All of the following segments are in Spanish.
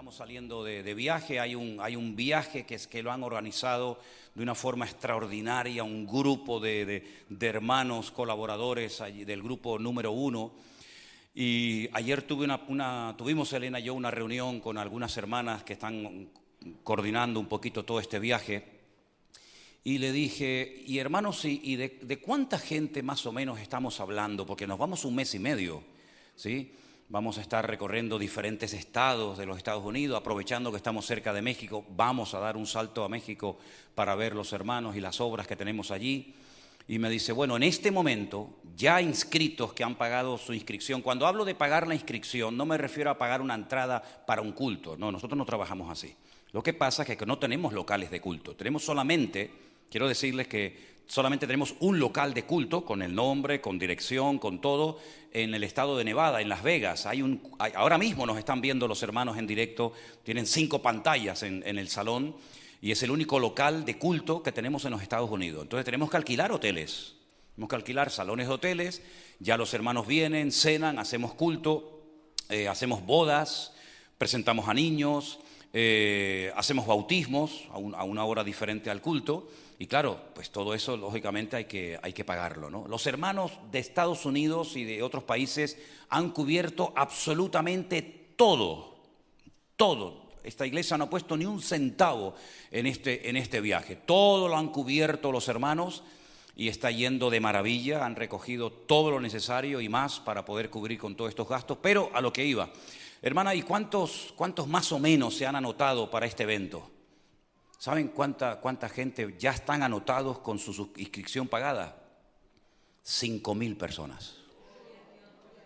Estamos saliendo de viaje, hay un viaje que lo han organizado de una forma extraordinaria, un grupo de hermanos colaboradores allí, del grupo número 1. Y ayer tuvimos Elena y yo una reunión con algunas hermanas que están coordinando un poquito todo este viaje. Y le dije, y hermanos, ¿y de cuánta gente más o menos estamos hablando? Porque nos vamos un mes y medio, ¿sí? Vamos a estar recorriendo diferentes estados de los Estados Unidos, aprovechando que estamos cerca de México. Vamos a dar un salto a México para ver los hermanos y las obras que tenemos allí. Y me dice, bueno, en este momento, ya inscritos que han pagado su inscripción. Cuando hablo de pagar la inscripción, no me refiero a pagar una entrada para un culto. No, nosotros no trabajamos así. Lo que pasa es que no tenemos locales de culto. Tenemos solamente, quiero decirles que solamente tenemos un local de culto con el nombre, con dirección, con todo, en el estado de Nevada, en Las Vegas. Ahora mismo nos están viendo los hermanos en directo, tienen 5 pantallas en el salón y es el único local de culto que tenemos en los Estados Unidos. Entonces tenemos que alquilar hoteles, tenemos que alquilar salones de hoteles, ya los hermanos vienen, cenan, hacemos culto, hacemos bodas, presentamos a niños, hacemos bautismos a una hora diferente al culto. Y claro, pues todo eso lógicamente hay que pagarlo, ¿no? Los hermanos de Estados Unidos y de otros países han cubierto absolutamente todo. Esta iglesia no ha puesto ni un centavo en este viaje. Todo lo han cubierto los hermanos y está yendo de maravilla. Han recogido todo lo necesario y más para poder cubrir con todos estos gastos. Pero a lo que iba, hermana, ¿y cuántos más o menos se han anotado para este evento? ¿Saben cuánta gente ya están anotados con su inscripción pagada? 5,000 personas.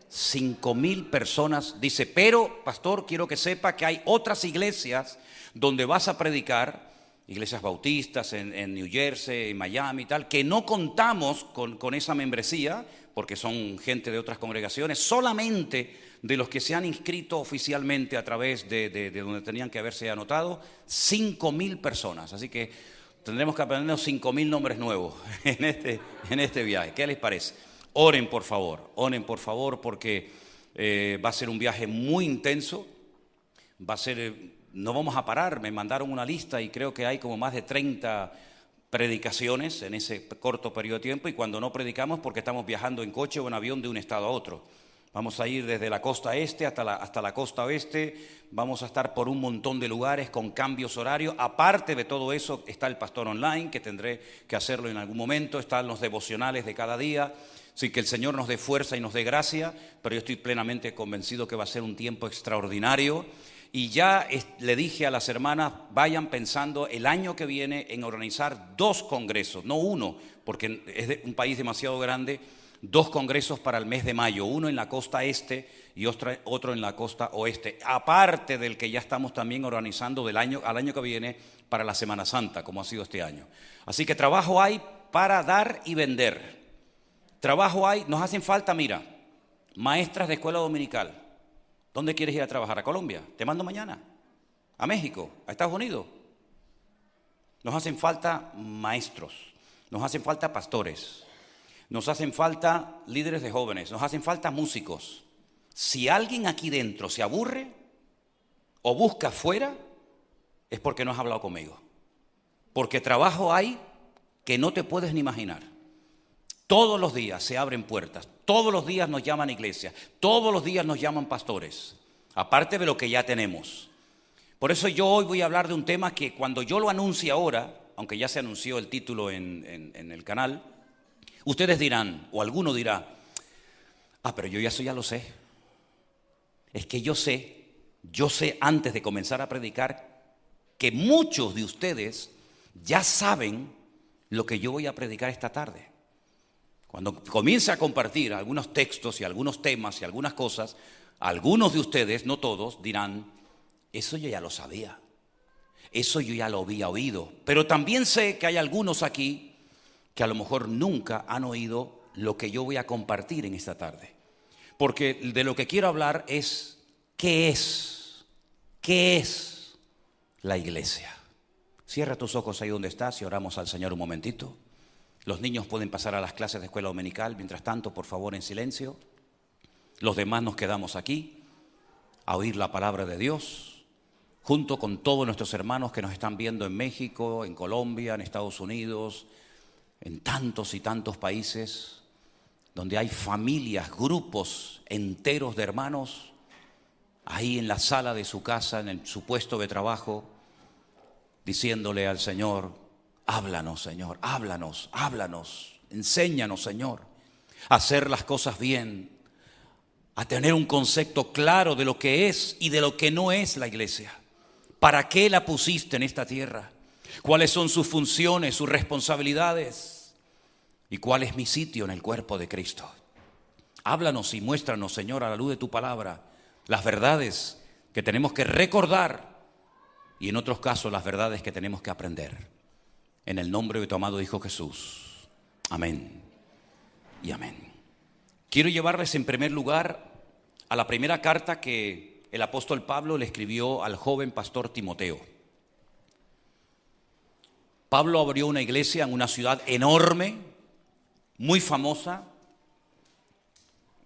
5,000 personas. Dice, pero, pastor, quiero que sepa que hay otras iglesias donde vas a predicar, iglesias bautistas en New Jersey, en Miami y tal, que no contamos con esa membresía, porque son gente de otras congregaciones, solamente de los que se han inscrito oficialmente a través de donde tenían que haberse anotado, 5,000 personas. Así que tendremos que aprendernos 5,000 nombres nuevos en este viaje. ¿Qué les parece? Oren por favor, porque va a ser un viaje muy intenso. No vamos a parar. Me mandaron una lista y creo que hay como más de 30 predicaciones en ese corto periodo de tiempo, y cuando no predicamos porque estamos viajando en coche o en avión de un estado a otro. Vamos a ir desde la costa este hasta la costa oeste, vamos a estar por un montón de lugares con cambios horarios. Aparte de todo eso está el pastor online, que tendré que hacerlo en algún momento, están los devocionales de cada día. Así que el Señor nos dé fuerza y nos dé gracia, pero yo estoy plenamente convencido que va a ser un tiempo extraordinario. Y ya le dije a las hermanas, vayan pensando el año que viene en organizar 2 congresos, no uno, porque es un país demasiado grande. 2 congresos para el mes de mayo, uno en la costa este y otro en la costa oeste, aparte del que ya estamos también organizando al año que viene para la Semana Santa, como ha sido este año. Así que trabajo hay para dar y vender. Trabajo hay, nos hacen falta, mira, maestras de escuela dominical. ¿Dónde quieres ir a trabajar? ¿A Colombia? Te mando mañana. ¿A México? ¿A Estados Unidos? Nos hacen falta maestros, nos hacen falta pastores, nos hacen falta líderes de jóvenes, nos hacen falta músicos. Si alguien aquí dentro se aburre o busca afuera, es porque no has hablado conmigo. Porque trabajo hay que no te puedes ni imaginar. Todos los días se abren puertas, todos los días nos llaman iglesias, todos los días nos llaman pastores, aparte de lo que ya tenemos. Por eso yo hoy voy a hablar de un tema que cuando yo lo anuncie ahora, aunque ya se anunció el título en el canal, ustedes dirán, o alguno dirá, pero yo ya lo sé. Es que yo sé antes de comenzar a predicar que muchos de ustedes ya saben lo que yo voy a predicar esta tarde. Cuando comience a compartir algunos textos y algunos temas y algunas cosas, algunos de ustedes, no todos, dirán, eso yo ya lo sabía, eso yo ya lo había oído. Pero también sé que hay algunos aquí que a lo mejor nunca han oído lo que yo voy a compartir en esta tarde. Porque de lo que quiero hablar es, ¿qué es la iglesia? Cierra tus ojos ahí donde estás y oramos al Señor un momentito. Los niños pueden pasar a las clases de escuela dominical. Mientras tanto, por favor, en silencio. Los demás nos quedamos aquí a oír la palabra de Dios. junto con todos nuestros hermanos que nos están viendo en México, en Colombia, en Estados Unidos, en tantos y tantos países, donde hay familias, grupos enteros de hermanos, ahí en la sala de su casa, en su puesto de trabajo, diciéndole al Señor: háblanos, Señor, háblanos, háblanos, enséñanos, Señor, a hacer las cosas bien, a tener un concepto claro de lo que es y de lo que no es la iglesia. ¿Para qué la pusiste en esta tierra? ¿Cuáles son sus funciones, sus responsabilidades? ¿Y cuál es mi sitio en el cuerpo de Cristo? Háblanos y muéstranos, Señor, a la luz de tu palabra, las verdades que tenemos que recordar y en otros casos las verdades que tenemos que aprender. En el nombre de tu amado Hijo Jesús. Amén y amén. Quiero llevarles en primer lugar a la primera carta que el apóstol Pablo le escribió al joven pastor Timoteo. Pablo abrió una iglesia en una ciudad enorme, muy famosa,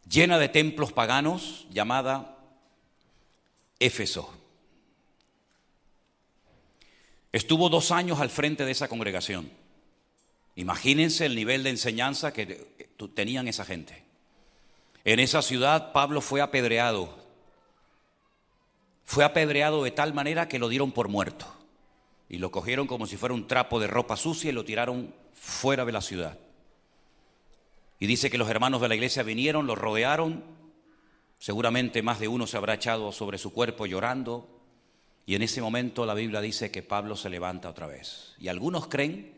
llena de templos paganos, llamada Éfeso. Estuvo 2 años al frente de esa congregación. Imagínense el nivel de enseñanza que tenían esa gente. En esa ciudad Pablo fue apedreado. Fue apedreado de tal manera que lo dieron por muerto. Y lo cogieron como si fuera un trapo de ropa sucia y lo tiraron fuera de la ciudad. Y dice que los hermanos de la iglesia vinieron, lo rodearon. Seguramente más de uno se habrá echado sobre su cuerpo llorando. Y en ese momento la Biblia dice que Pablo se levanta otra vez. Y algunos creen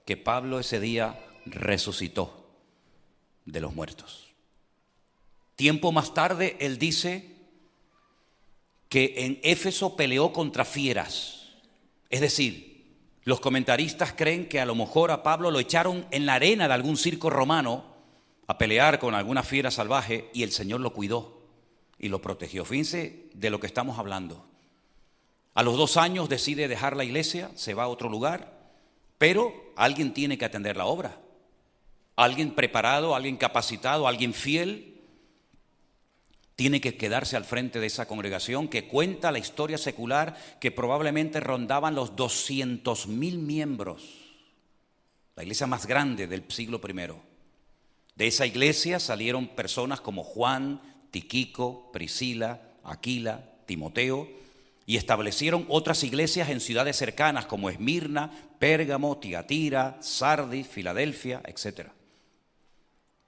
que Pablo ese día resucitó de los muertos. Tiempo más tarde él dice que en Éfeso peleó contra fieras. Es decir, los comentaristas creen que a lo mejor a Pablo lo echaron en la arena de algún circo romano a pelear con alguna fiera salvaje y el Señor lo cuidó y lo protegió. Fíjense de lo que estamos hablando. A los 2 años decide dejar la iglesia, se va a otro lugar, pero alguien tiene que atender la obra. Alguien preparado, alguien capacitado, alguien fiel tiene que quedarse al frente de esa congregación que cuenta la historia secular que probablemente rondaban los 200,000 miembros. La iglesia más grande del siglo I. De esa iglesia salieron personas como Juan, Tíquico, Priscila, Aquila, Timoteo, y establecieron otras iglesias en ciudades cercanas como Esmirna, Pérgamo, Tiatira, Sardis, Filadelfia, etc.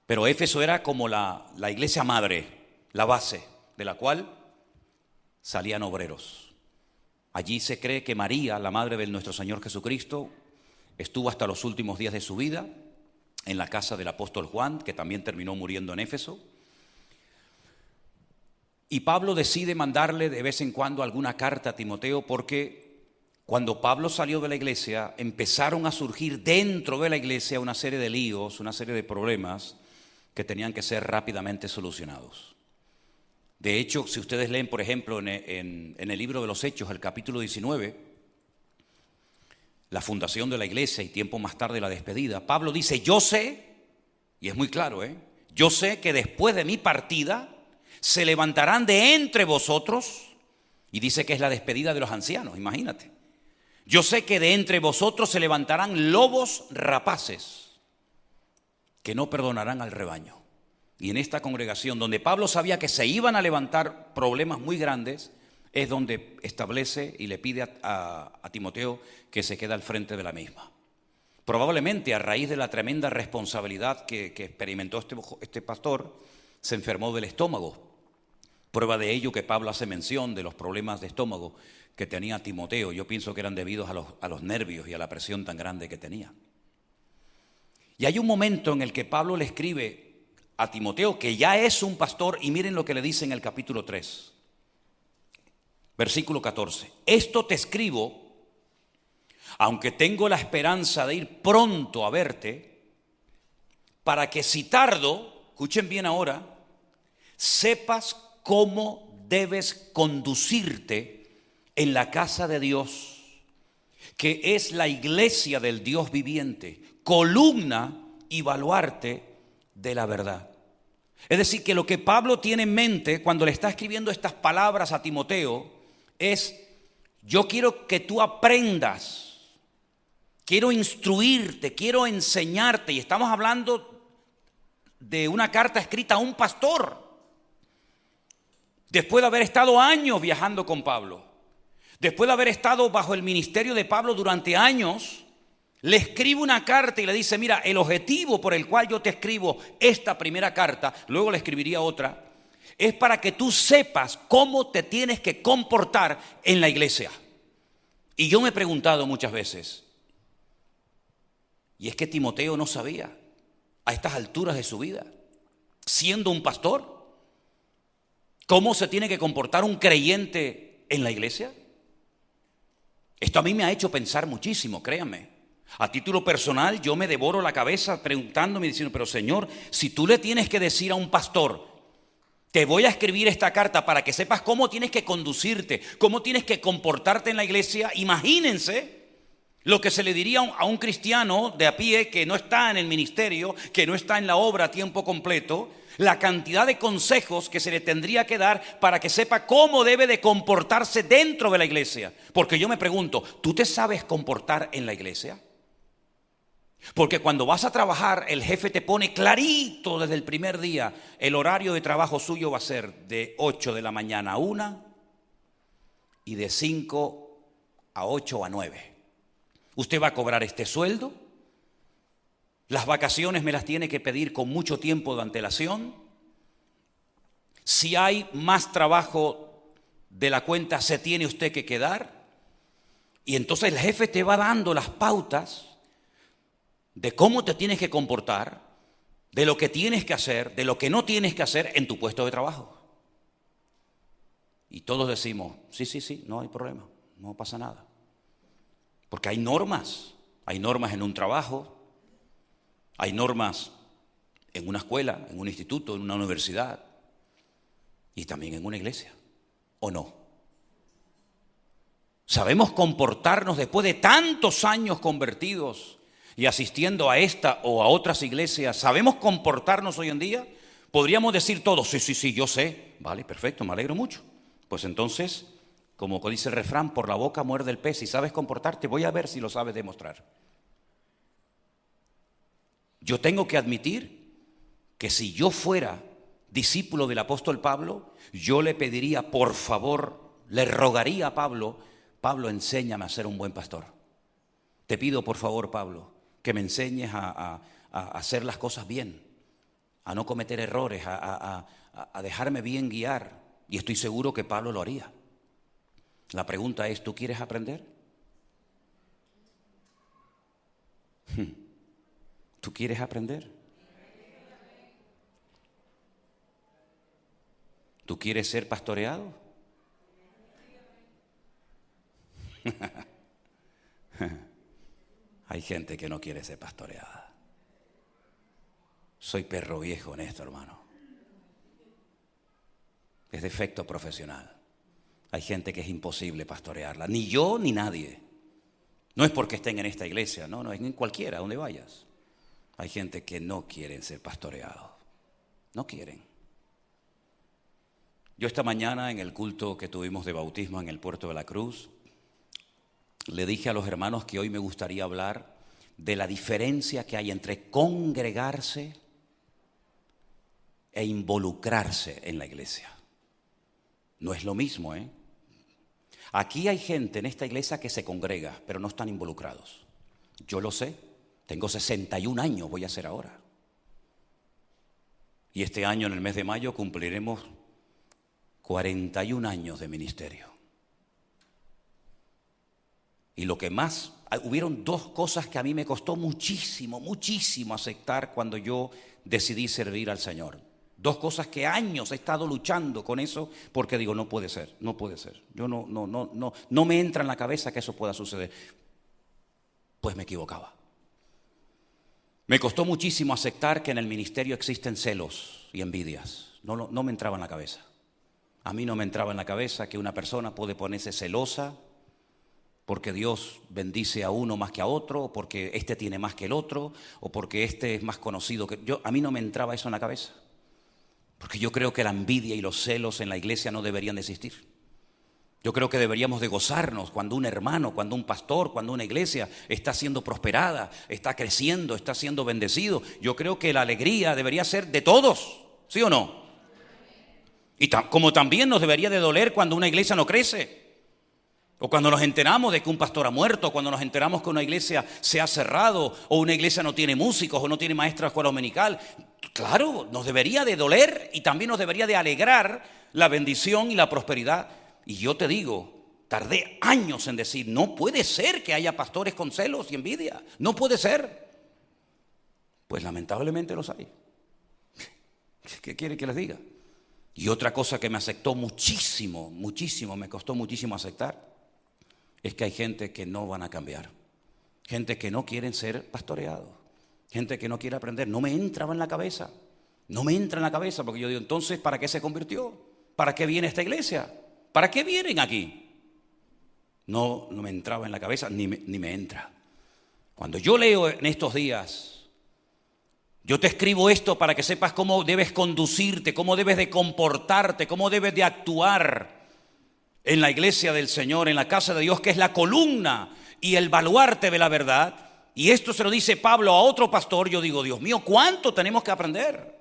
Pero Éfeso era como la iglesia madre, la base de la cual salían obreros. Allí se cree que María, la madre de nuestro Señor Jesucristo, estuvo hasta los últimos días de su vida en la casa del apóstol Juan, que también terminó muriendo en Éfeso. Y Pablo decide mandarle de vez en cuando alguna carta a Timoteo porque cuando Pablo salió de la iglesia empezaron a surgir dentro de la iglesia una serie de líos, una serie de problemas que tenían que ser rápidamente solucionados. De hecho, si ustedes leen, por ejemplo, en el libro de los Hechos, el capítulo 19, la fundación de la iglesia y tiempo más tarde la despedida, Pablo dice: yo sé, y es muy claro, yo sé que después de mi partida se levantarán de entre vosotros, y dice que es la despedida de los ancianos, imagínate. Yo sé que de entre vosotros se levantarán lobos rapaces que no perdonarán al rebaño. Y en esta congregación, donde Pablo sabía que se iban a levantar problemas muy grandes, es donde establece y le pide a Timoteo que se quede al frente de la misma. Probablemente a raíz de la tremenda responsabilidad que experimentó este pastor, se enfermó del estómago. Prueba de ello que Pablo hace mención de los problemas de estómago que tenía Timoteo. Yo pienso que eran debidos a los nervios y a la presión tan grande que tenía. Y hay un momento en el que Pablo le escribe a Timoteo, que ya es un pastor, y miren lo que le dice en el capítulo 3, versículo 14. Esto te escribo, aunque tengo la esperanza de ir pronto a verte, para que si tardo, escuchen bien ahora, sepas cómo debes conducirte en la casa de Dios, que es la iglesia del Dios viviente, columna y baluarte de la verdad. Es decir, que lo que Pablo tiene en mente cuando le está escribiendo estas palabras a Timoteo es Yo quiero que tú aprendas, quiero instruirte, quiero enseñarte. Y estamos hablando de una carta escrita a un pastor, después de haber estado años viajando con Pablo, después de haber estado bajo el ministerio de Pablo durante años. Le escribe una carta y le dice: mira, el objetivo por el cual yo te escribo esta primera carta, luego le escribiría otra, es para que tú sepas cómo te tienes que comportar en la iglesia. Y yo me he preguntado muchas veces, y es que Timoteo no sabía a estas alturas de su vida, siendo un pastor, cómo se tiene que comportar un creyente en la iglesia. Esto a mí me ha hecho pensar muchísimo, créanme. A título personal, yo me devoro la cabeza preguntándome y diciendo: pero Señor, si tú le tienes que decir a un pastor, te voy a escribir esta carta para que sepas cómo tienes que conducirte, cómo tienes que comportarte en la iglesia, imagínense lo que se le diría a un cristiano de a pie que no está en el ministerio, que no está en la obra a tiempo completo, la cantidad de consejos que se le tendría que dar para que sepa cómo debe de comportarse dentro de la iglesia. Porque yo me pregunto, ¿tú te sabes comportar en la iglesia? Porque cuando vas a trabajar, el jefe te pone clarito desde el primer día: el horario de trabajo suyo va a ser de 8 de la mañana a 1 y de 5 a 8 a 9. Usted va a cobrar este sueldo. Las vacaciones me las tiene que pedir con mucho tiempo de antelación. Si hay más trabajo de la cuenta, se tiene usted que quedar. Y entonces el jefe te va dando las pautas de cómo te tienes que comportar, de lo que tienes que hacer, de lo que no tienes que hacer en tu puesto de trabajo. Y todos decimos: sí, no hay problema, no pasa nada. Porque hay normas en un trabajo, hay normas en una escuela, en un instituto, en una universidad y también en una iglesia, ¿o no? ¿Sabemos comportarnos después de tantos años convertidos y asistiendo a esta o a otras iglesias? ¿Sabemos comportarnos hoy en día? Podríamos decir todos: sí, yo sé. Vale, perfecto, me alegro mucho. Pues entonces, como dice el refrán, por la boca muerde el pez. Si sabes comportarte, voy a ver si lo sabes demostrar. Yo tengo que admitir que si yo fuera discípulo del apóstol Pablo, yo le pediría, por favor, le rogaría a Pablo: Pablo, enséñame a ser un buen pastor. Te pido, por favor, Pablo, que me enseñes a hacer las cosas bien, a no cometer errores, a dejarme bien guiar. Y estoy seguro que Pablo lo haría. La pregunta es: ¿tú quieres aprender? ¿Tú quieres aprender? ¿Tú quieres ser pastoreado? Hay gente que no quiere ser pastoreada. Soy perro viejo en esto, hermano. Es defecto profesional. Hay gente que es imposible pastorearla. Ni yo ni nadie. No es porque estén en esta iglesia, no, es en cualquiera, donde vayas. Hay gente que no quieren ser pastoreados. No quieren. Yo esta mañana en el culto que tuvimos de bautismo en el Puerto de la Cruz, le dije a los hermanos que hoy me gustaría hablar de la diferencia que hay entre congregarse e involucrarse en la iglesia. No es lo mismo, ¿eh? Aquí hay gente en esta iglesia que se congrega, pero no están involucrados. Yo lo sé, tengo 61 años, voy a hacer ahora. Y este año, en el mes de mayo, cumpliremos 41 años de ministerio. Y lo que más, hubieron dos cosas que a mí me costó muchísimo aceptar cuando yo decidí servir al Señor. Dos cosas que años he estado luchando con eso, porque digo, no puede ser. Yo no me entra en la cabeza que eso pueda suceder. Pues me equivocaba. Me costó muchísimo aceptar que en el ministerio existen celos y envidias. No me entraba en la cabeza. A mí no me entraba en la cabeza que una persona puede ponerse celosa porque Dios bendice a uno más que a otro, o porque este tiene más que el otro, o porque este es más conocido que yo. A mí no me entraba eso en la cabeza. Porque yo creo que la envidia y los celos en la iglesia no deberían de existir. Yo creo que deberíamos de gozarnos cuando un hermano, cuando un pastor, cuando una iglesia está siendo prosperada, está creciendo, está siendo bendecido. Yo creo que la alegría debería ser de todos, ¿sí o no? Y como también nos debería de doler cuando una iglesia no crece. O cuando nos enteramos de que un pastor ha muerto, cuando nos enteramos que una iglesia se ha cerrado, o una iglesia no tiene músicos, o no tiene maestra de escuela dominical. Claro, nos debería de doler y también nos debería de alegrar la bendición y la prosperidad. Y yo te digo, tardé años en decir, no puede ser que haya pastores con celos y envidia. No puede ser. Pues lamentablemente los hay. ¿Qué quiere que les diga? Y otra cosa que me afectó muchísimo, me costó muchísimo aceptar, es que hay gente que no van a cambiar. Gente que no quieren ser pastoreados. Gente que no quiere aprender. No me entraba en la cabeza. No me entra en la cabeza porque yo digo, entonces, ¿para qué se convirtió? ¿Para qué viene esta iglesia? ¿Para qué vienen aquí? No me entraba en la cabeza, ni me entra. Cuando yo leo en estos días, yo te escribo esto para que sepas cómo debes conducirte, cómo debes de comportarte, cómo debes de actuar en la iglesia del Señor, en la casa de Dios, que es la columna y el baluarte de la verdad. Y esto se lo dice Pablo a otro pastor. Yo digo, Dios mío, ¿cuánto tenemos que aprender?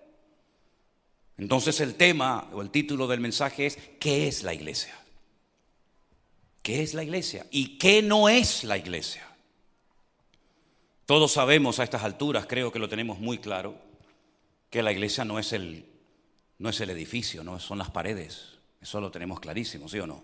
Entonces el tema o el título del mensaje es ¿qué es la iglesia? ¿Qué es la iglesia? ¿Y qué no es la iglesia? Todos sabemos a estas alturas, creo que lo tenemos muy claro, que la iglesia no es el edificio, no son las paredes. Eso lo tenemos clarísimo, ¿sí o no?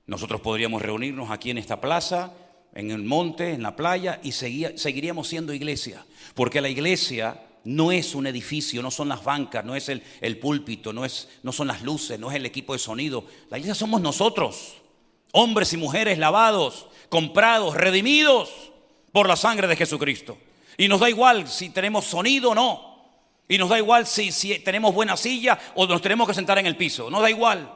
Nosotros podríamos reunirnos aquí en esta plaza, en el monte, en la playa, y seguiríamos siendo iglesia, porque la iglesia no es un edificio, no son las bancas, no es el púlpito, no son las luces, no es el equipo de sonido. La iglesia somos nosotros, hombres y mujeres lavados, comprados, redimidos por la sangre de Jesucristo. Y nos da igual si tenemos sonido o no. Y nos da igual si tenemos buena silla o nos tenemos que sentar en el piso. Nos da igual.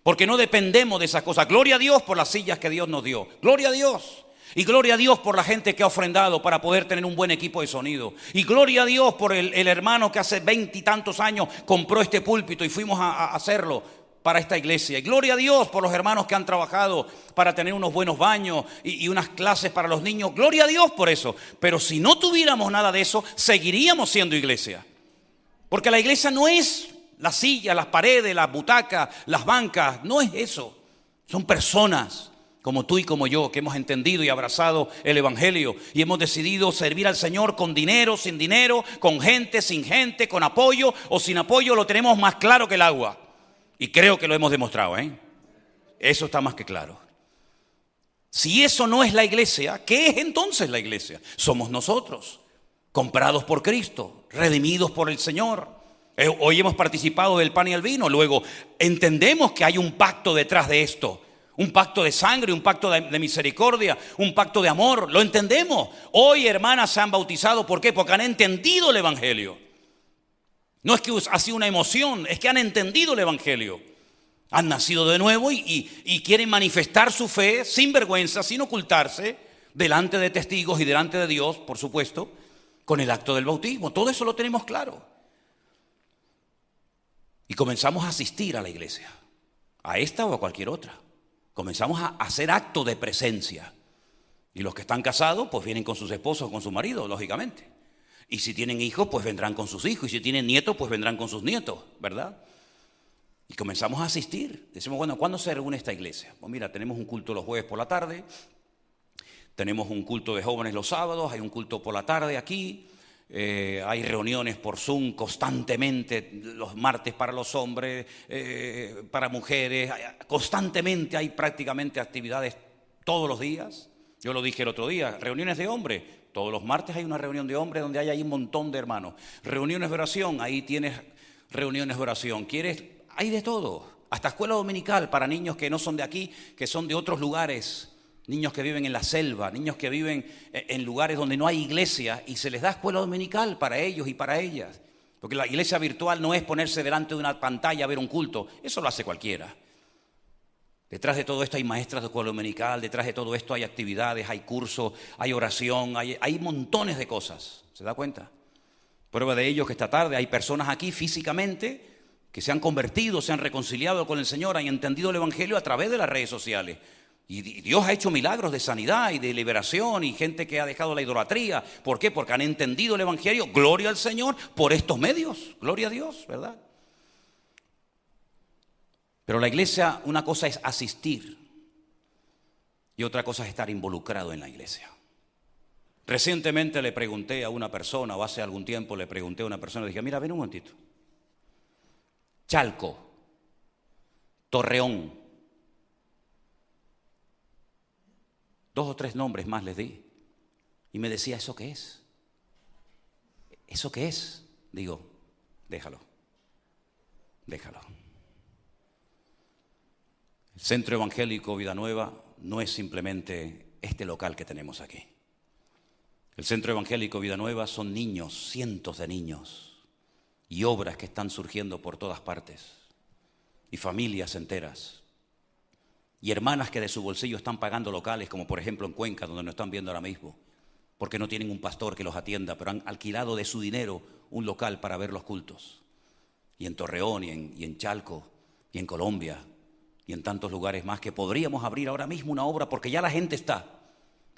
Porque no dependemos de esas cosas. Gloria a Dios por las sillas que Dios nos dio. Gloria a Dios. Y gloria a Dios por la gente que ha ofrendado para poder tener un buen equipo de sonido. Y gloria a Dios por el hermano que hace 20 y tantos años compró este púlpito y fuimos a hacerlo para esta iglesia. Y gloria a Dios por los hermanos que han trabajado para tener unos buenos baños y unas clases para los niños. Gloria a Dios por eso. Pero si no tuviéramos nada de eso, seguiríamos siendo iglesia. Porque la iglesia no es la silla, las paredes, las butacas, las bancas. No es eso. Son personas como tú y como yo, que hemos entendido y abrazado el evangelio y hemos decidido servir al Señor con dinero, sin dinero, con gente, sin gente, con apoyo o sin apoyo. Lo tenemos más claro que el agua. Y creo que lo hemos demostrado, ¿eh? Eso está más que claro. Si eso no es la iglesia, ¿qué es entonces la iglesia? Somos nosotros, comprados por Cristo, redimidos por el Señor. Hoy hemos participado del pan y el vino. Luego entendemos que hay un pacto detrás de esto. Un pacto de sangre, un pacto de misericordia, un pacto de amor. Lo entendemos. Hoy hermanas se han bautizado. ¿Por qué? Porque han entendido el evangelio. No es que ha sido una emoción, es que han entendido el evangelio. Han nacido de nuevo y quieren manifestar su fe sin vergüenza, sin ocultarse, delante de testigos y delante de Dios, por supuesto, con el acto del bautismo. Todo eso lo tenemos claro. Y comenzamos a asistir a la iglesia, a esta o a cualquier otra. Comenzamos a hacer acto de presencia. Y los que están casados, pues vienen con sus esposos o con su marido, lógicamente. Y si tienen hijos, pues vendrán con sus hijos. Y si tienen nietos, pues vendrán con sus nietos, ¿verdad? Y comenzamos a asistir. Decimos, bueno, ¿cuándo se reúne esta iglesia? Pues mira, tenemos un culto los jueves por la tarde. Tenemos un culto de jóvenes los sábados. Hay un culto por la tarde aquí. Hay reuniones por Zoom constantemente, los martes para los hombres, para mujeres. Constantemente hay prácticamente actividades todos los días. Yo lo dije el otro día, reuniones de hombres. Todos los martes hay una reunión de hombres donde hay ahí un montón de hermanos. Reuniones de oración, ahí tienes reuniones de oración. ¿Quieres? Hay de todo. Hasta escuela dominical para niños que no son de aquí, que son de otros lugares. Niños que viven en la selva, niños que viven en lugares donde no hay iglesia y se les da escuela dominical para ellos y para ellas. Porque la iglesia virtual no es ponerse delante de una pantalla a ver un culto. Eso lo hace cualquiera. Detrás de todo esto hay maestras de escuela dominical, detrás de todo esto hay actividades, hay cursos, hay oración, hay montones de cosas. ¿Se da cuenta? Prueba de ello que esta tarde hay personas aquí físicamente que se han convertido, se han reconciliado con el Señor, han entendido el Evangelio a través de las redes sociales. Y Dios ha hecho milagros de sanidad y de liberación y gente que ha dejado la idolatría. ¿Por qué? Porque han entendido el Evangelio. Gloria al Señor por estos medios. Gloria a Dios, ¿verdad? Pero la iglesia, una cosa es asistir y otra cosa es estar involucrado en la iglesia. Recientemente le pregunté a una persona, o hace algún tiempo le pregunté a una persona, le dije, mira, ven un momentito. Chalco, Torreón, 2 o 3 nombres más les di. Y me decía, ¿eso qué es? ¿Eso qué es? Digo, déjalo. El Centro Evangélico Vida Nueva no es simplemente este local que tenemos aquí. El Centro Evangélico Vida Nueva son niños, cientos de niños, y obras que están surgiendo por todas partes, y familias enteras, y hermanas que de su bolsillo están pagando locales, como por ejemplo en Cuenca, donde nos están viendo ahora mismo, porque no tienen un pastor que los atienda, pero han alquilado de su dinero un local para ver los cultos. Y en Torreón, y en Chalco, y en Colombia, y en tantos lugares más, que podríamos abrir ahora mismo una obra, porque ya la gente está.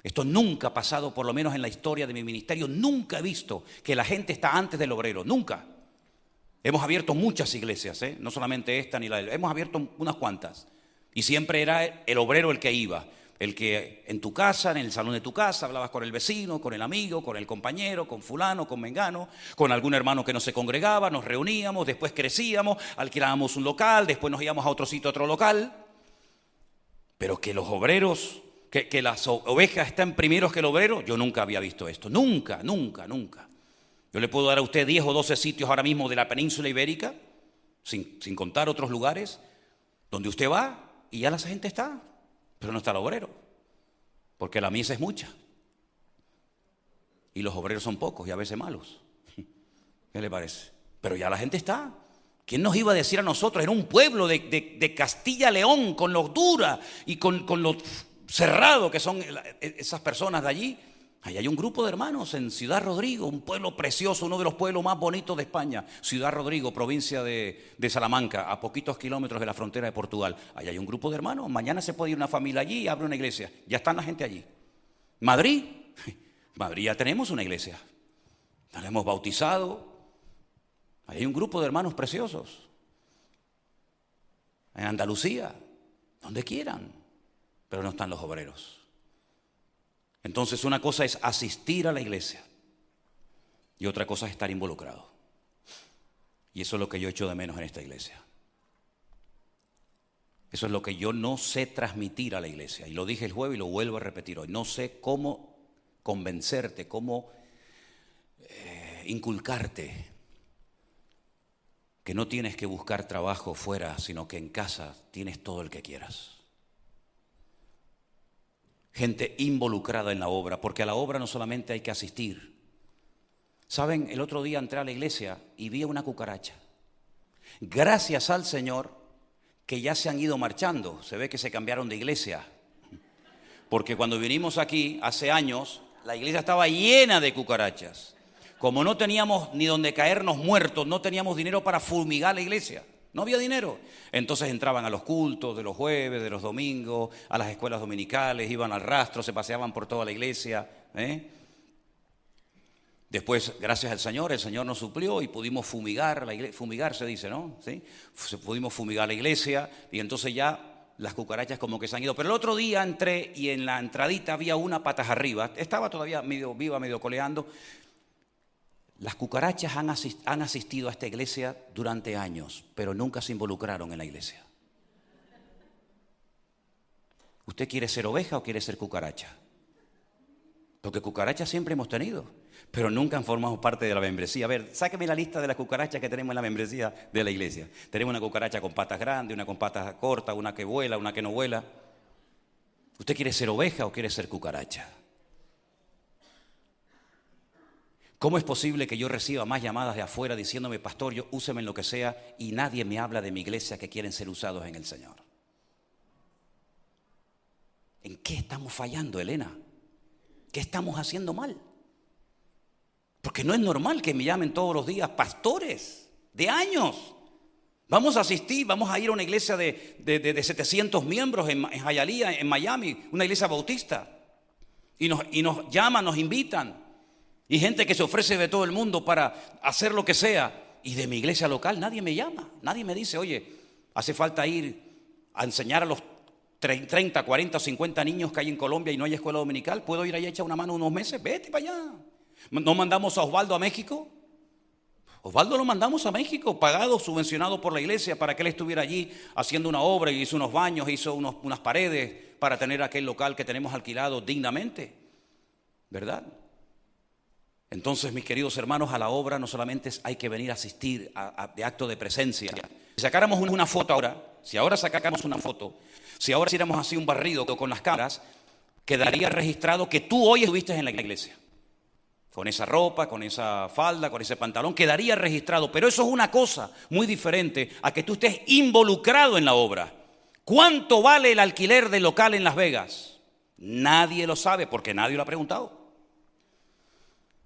Esto nunca ha pasado, por lo menos en la historia de mi ministerio, nunca he visto que la gente está antes del obrero, nunca. Hemos abierto muchas iglesias, no solamente esta ni la de... Hemos abierto unas cuantas. Y siempre era el obrero el que iba. El que en tu casa, en el salón de tu casa, hablabas con el vecino, con el amigo, con el compañero, con fulano, con mengano, con algún hermano que no se congregaba, nos reuníamos, después crecíamos, alquilábamos un local, después nos íbamos a otro sitio, a otro local. Pero que los obreros, que las ovejas están primeros que el obrero, yo nunca había visto esto, nunca. Yo le puedo dar a usted 10 o 12 sitios ahora mismo de la península ibérica, sin contar otros lugares, donde usted va y ya la gente está, pero no está el obrero, porque la mies es mucha y los obreros son pocos y a veces malos. ¿Qué le parece? Pero ya la gente está. ¿Quién nos iba a decir a nosotros? Era un pueblo de Castilla-León, con lo dura y con lo cerrado que son esas personas de allí. Ahí hay un grupo de hermanos en Ciudad Rodrigo, un pueblo precioso, uno de los pueblos más bonitos de España. Ciudad Rodrigo, provincia de Salamanca, a poquitos kilómetros de la frontera de Portugal. Ahí hay un grupo de hermanos. Mañana se puede ir una familia allí y abre una iglesia. Ya están la gente allí. Madrid ya tenemos una iglesia. La hemos bautizado. Ahí hay un grupo de hermanos preciosos. En Andalucía, donde quieran, pero no están los obreros. Entonces una cosa es asistir a la iglesia y otra cosa es estar involucrado. Y eso es lo que yo echo de menos en esta iglesia. Eso es lo que yo no sé transmitir a la iglesia. Y lo dije el jueves y lo vuelvo a repetir hoy. No sé cómo convencerte, cómo inculcarte que no tienes que buscar trabajo fuera, sino que en casa tienes todo el que quieras. Gente involucrada en la obra, porque a la obra no solamente hay que asistir. Saben, el otro día entré a la iglesia y vi una cucaracha. Gracias al Señor que ya se han ido marchando. Se ve que se cambiaron de iglesia. Porque cuando vinimos aquí hace años, la iglesia estaba llena de cucarachas. Como no teníamos ni donde caernos muertos, no teníamos dinero para fumigar la iglesia. No había dinero. Entonces entraban a los cultos de los jueves, de los domingos, a las escuelas dominicales, iban al rastro, se paseaban por toda la iglesia. Después, gracias al Señor, el Señor nos suplió y pudimos fumigar la iglesia. Fumigar se dice, ¿no? ¿Sí? Pudimos fumigar la iglesia y entonces ya las cucarachas como que se han ido. Pero el otro día entré y en la entradita había una patas arriba. Estaba todavía medio viva, medio coleando. Las cucarachas han asistido a esta iglesia durante años, pero nunca se involucraron en la iglesia. ¿Usted quiere ser oveja o quiere ser cucaracha? Porque cucarachas siempre hemos tenido, pero nunca han formado parte de la membresía. A ver, sáqueme la lista de las cucarachas que tenemos en la membresía de la iglesia. Tenemos una cucaracha con patas grandes, una con patas cortas, una que vuela, una que no vuela. ¿Usted quiere ser oveja o quiere ser cucaracha? ¿Cómo es posible que yo reciba más llamadas de afuera diciéndome, pastor, yo úseme en lo que sea, y nadie me habla de mi iglesia que quieren ser usados en el Señor? ¿En qué estamos fallando, Elena? ¿Qué estamos haciendo mal? Porque no es normal que me llamen todos los días pastores de años Vamos a asistir, vamos a ir a una iglesia de 700 miembros en Hialeah, en Miami, una iglesia bautista. Y nos llaman, nos invitan. Y gente que se ofrece de todo el mundo para hacer lo que sea. Y de mi iglesia local nadie me llama. Nadie me dice, oye, hace falta ir a enseñar a los 30, 40, 50 niños que hay en Colombia y no hay escuela dominical. ¿Puedo ir ahí a echar una mano unos meses? Vete para allá. ¿No mandamos a Osvaldo a México? Osvaldo lo mandamos a México, pagado, subvencionado por la iglesia para que él estuviera allí haciendo una obra, y hizo unos baños, hizo unas paredes para tener aquel local que tenemos alquilado dignamente, ¿verdad? Entonces, mis queridos hermanos, a la obra no solamente hay que venir a asistir de acto de presencia. Si sacáramos una foto ahora, si ahora sacáramos una foto, si ahora hiciéramos así un barrido con las cámaras, quedaría registrado que tú hoy estuviste en la iglesia. Con esa ropa, con esa falda, con ese pantalón, quedaría registrado. Pero eso es una cosa muy diferente a que tú estés involucrado en la obra. ¿Cuánto vale el alquiler del local en Las Vegas? Nadie lo sabe porque nadie lo ha preguntado.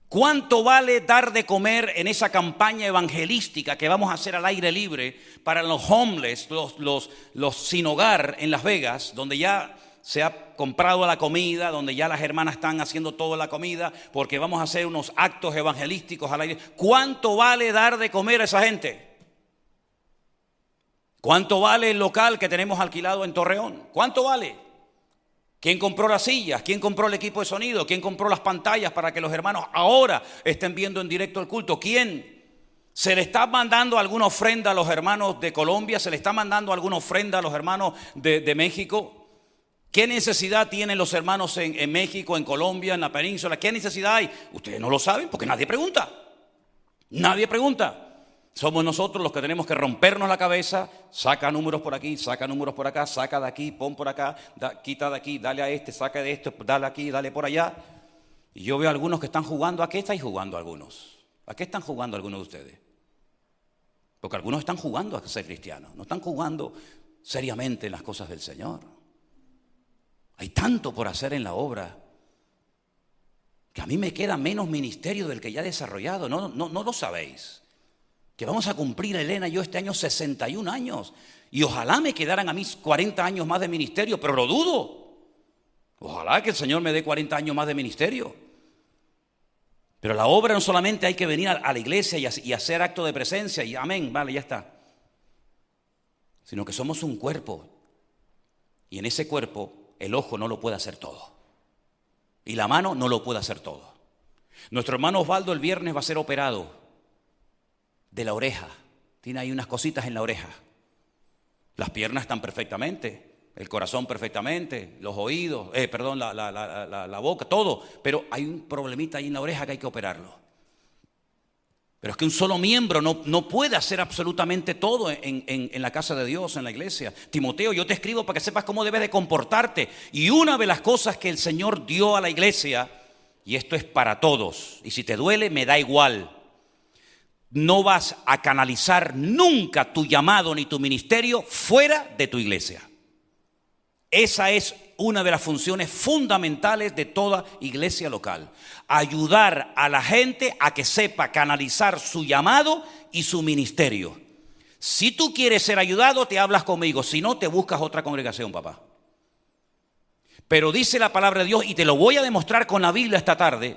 ¿Cuánto vale dar de comer en esa campaña evangelística que vamos a hacer al aire libre para los homeless, los sin hogar en Las Vegas, donde ya se ha comprado la comida, donde ya las hermanas están haciendo toda la comida, porque vamos a hacer unos actos evangelísticos al aire? ¿Cuánto vale dar de comer a esa gente? ¿Cuánto vale el local que tenemos alquilado en Torreón? ¿Cuánto vale? ¿Quién compró las sillas? ¿Quién compró el equipo de sonido? ¿Quién compró las pantallas para que los hermanos ahora estén viendo en directo el culto? ¿Quién? ¿Se le está mandando alguna ofrenda a los hermanos de Colombia? ¿Se le está mandando alguna ofrenda a los hermanos de México? ¿Qué necesidad tienen los hermanos en México, en Colombia, en la península? ¿Qué necesidad hay? Ustedes no lo saben porque nadie pregunta. Nadie pregunta. Somos nosotros los que tenemos que rompernos la cabeza. Saca números por aquí, saca números por acá, saca de aquí, pon por acá, quita de aquí, dale a este, saca de esto, dale aquí, dale por allá. Y yo veo a algunos que están jugando. ¿A qué estáis jugando algunos? ¿A qué están jugando algunos de ustedes? Porque algunos están jugando a ser cristianos. No están jugando seriamente en las cosas del Señor. Hay tanto por hacer en la obra que a mí me queda menos ministerio del que ya he desarrollado. No lo sabéis. Que vamos a cumplir, Elena y yo, este año 61 años. Y ojalá me quedaran a mí 40 años más de ministerio, pero lo dudo. Ojalá que el Señor me dé 40 años más de ministerio. Pero la obra no solamente hay que venir a la iglesia y hacer acto de presencia y amén, vale, ya está. Sino que somos un cuerpo. Y en ese cuerpo el ojo no lo puede hacer todo. Y la mano no lo puede hacer todo. Nuestro hermano Osvaldo el viernes va a ser operado de la oreja. Tiene ahí unas cositas en la oreja. Las piernas están perfectamente, el corazón perfectamente, los oídos, la boca, todo. Pero hay un problemita ahí en la oreja que hay que operarlo. Pero es que un solo miembro no puede hacer absolutamente todo en la casa de Dios, en la iglesia. Timoteo, yo te escribo para que sepas cómo debes de comportarte. Y una de las cosas que el Señor dio a la iglesia, y esto es para todos, y si te duele, me da igual. No vas a canalizar nunca tu llamado ni tu ministerio fuera de tu iglesia. Esa es una de las funciones fundamentales de toda iglesia local. Ayudar a la gente a que sepa canalizar su llamado y su ministerio. Si tú quieres ser ayudado, te hablas conmigo. Si no, te buscas otra congregación, papá. Pero dice la palabra de Dios, y te lo voy a demostrar con la Biblia esta tarde,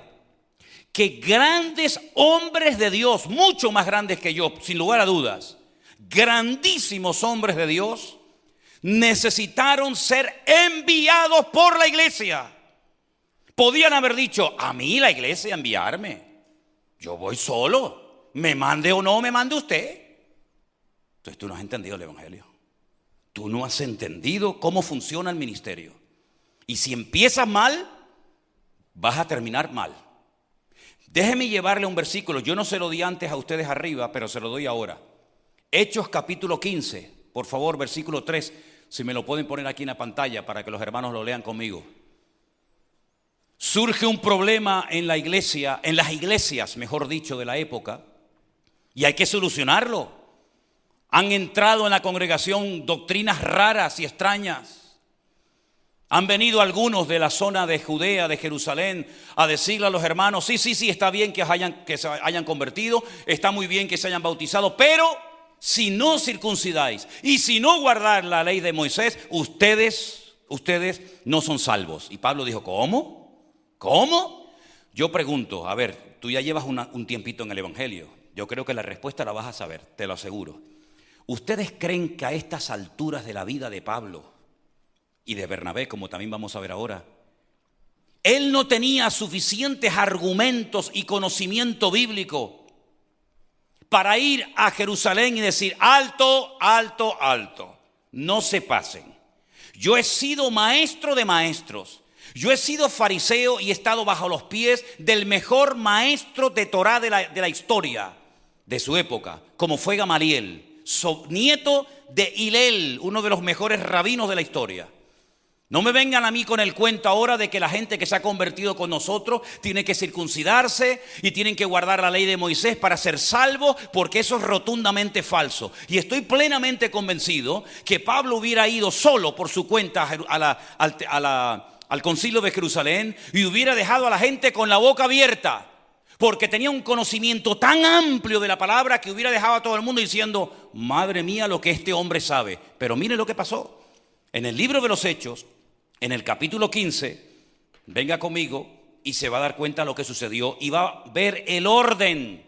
que grandes hombres de Dios, mucho más grandes que yo, sin lugar a dudas, grandísimos hombres de Dios, necesitaron ser enviados por la iglesia. Podían haber dicho, a mí la iglesia enviarme, yo voy solo, me mande o no me mande usted. Entonces tú no has entendido el evangelio. Tú no has entendido cómo funciona el ministerio. Y si empiezas mal, vas a terminar mal. Déjeme llevarle un versículo. Yo no se lo di antes a ustedes arriba, pero se lo doy ahora. Hechos capítulo 15, por favor, versículo 3. Si me lo pueden poner aquí en la pantalla para que los hermanos lo lean conmigo. Surge un problema en la iglesia, en las iglesias, mejor dicho, de la época, y hay que solucionarlo. Han entrado en la congregación doctrinas raras y extrañas. Han venido algunos de la zona de Judea, de Jerusalén, a decirle a los hermanos, sí, está bien que se hayan convertido, está muy bien que se hayan bautizado, pero si no circuncidáis y si no guardáis la ley de Moisés, ustedes no son salvos. Y Pablo dijo, ¿cómo? ¿Cómo? Yo pregunto, a ver, tú ya llevas un tiempito en el Evangelio. Yo creo que la respuesta la vas a saber, te lo aseguro. ¿Ustedes creen que a estas alturas de la vida de Pablo y de Bernabé, como también vamos a ver ahora, él no tenía suficientes argumentos y conocimiento bíblico para ir a Jerusalén y decir, alto, alto, alto, no se pasen? Yo he sido maestro de maestros. Yo he sido fariseo y he estado bajo los pies del mejor maestro de Torá de la historia de su época, como fue Gamaliel, nieto de Hilel, uno de los mejores rabinos de la historia. No me vengan a mí con el cuento ahora de que la gente que se ha convertido con nosotros tiene que circuncidarse y tienen que guardar la ley de Moisés para ser salvos, porque eso es rotundamente falso. Y estoy plenamente convencido que Pablo hubiera ido solo por su cuenta al concilio de Jerusalén y hubiera dejado a la gente con la boca abierta, porque tenía un conocimiento tan amplio de la palabra que hubiera dejado a todo el mundo diciendo, madre mía, lo que este hombre sabe. Pero mire lo que pasó. En el libro de los Hechos, en el capítulo 15, venga conmigo y se va a dar cuenta de lo que sucedió y va a ver el orden.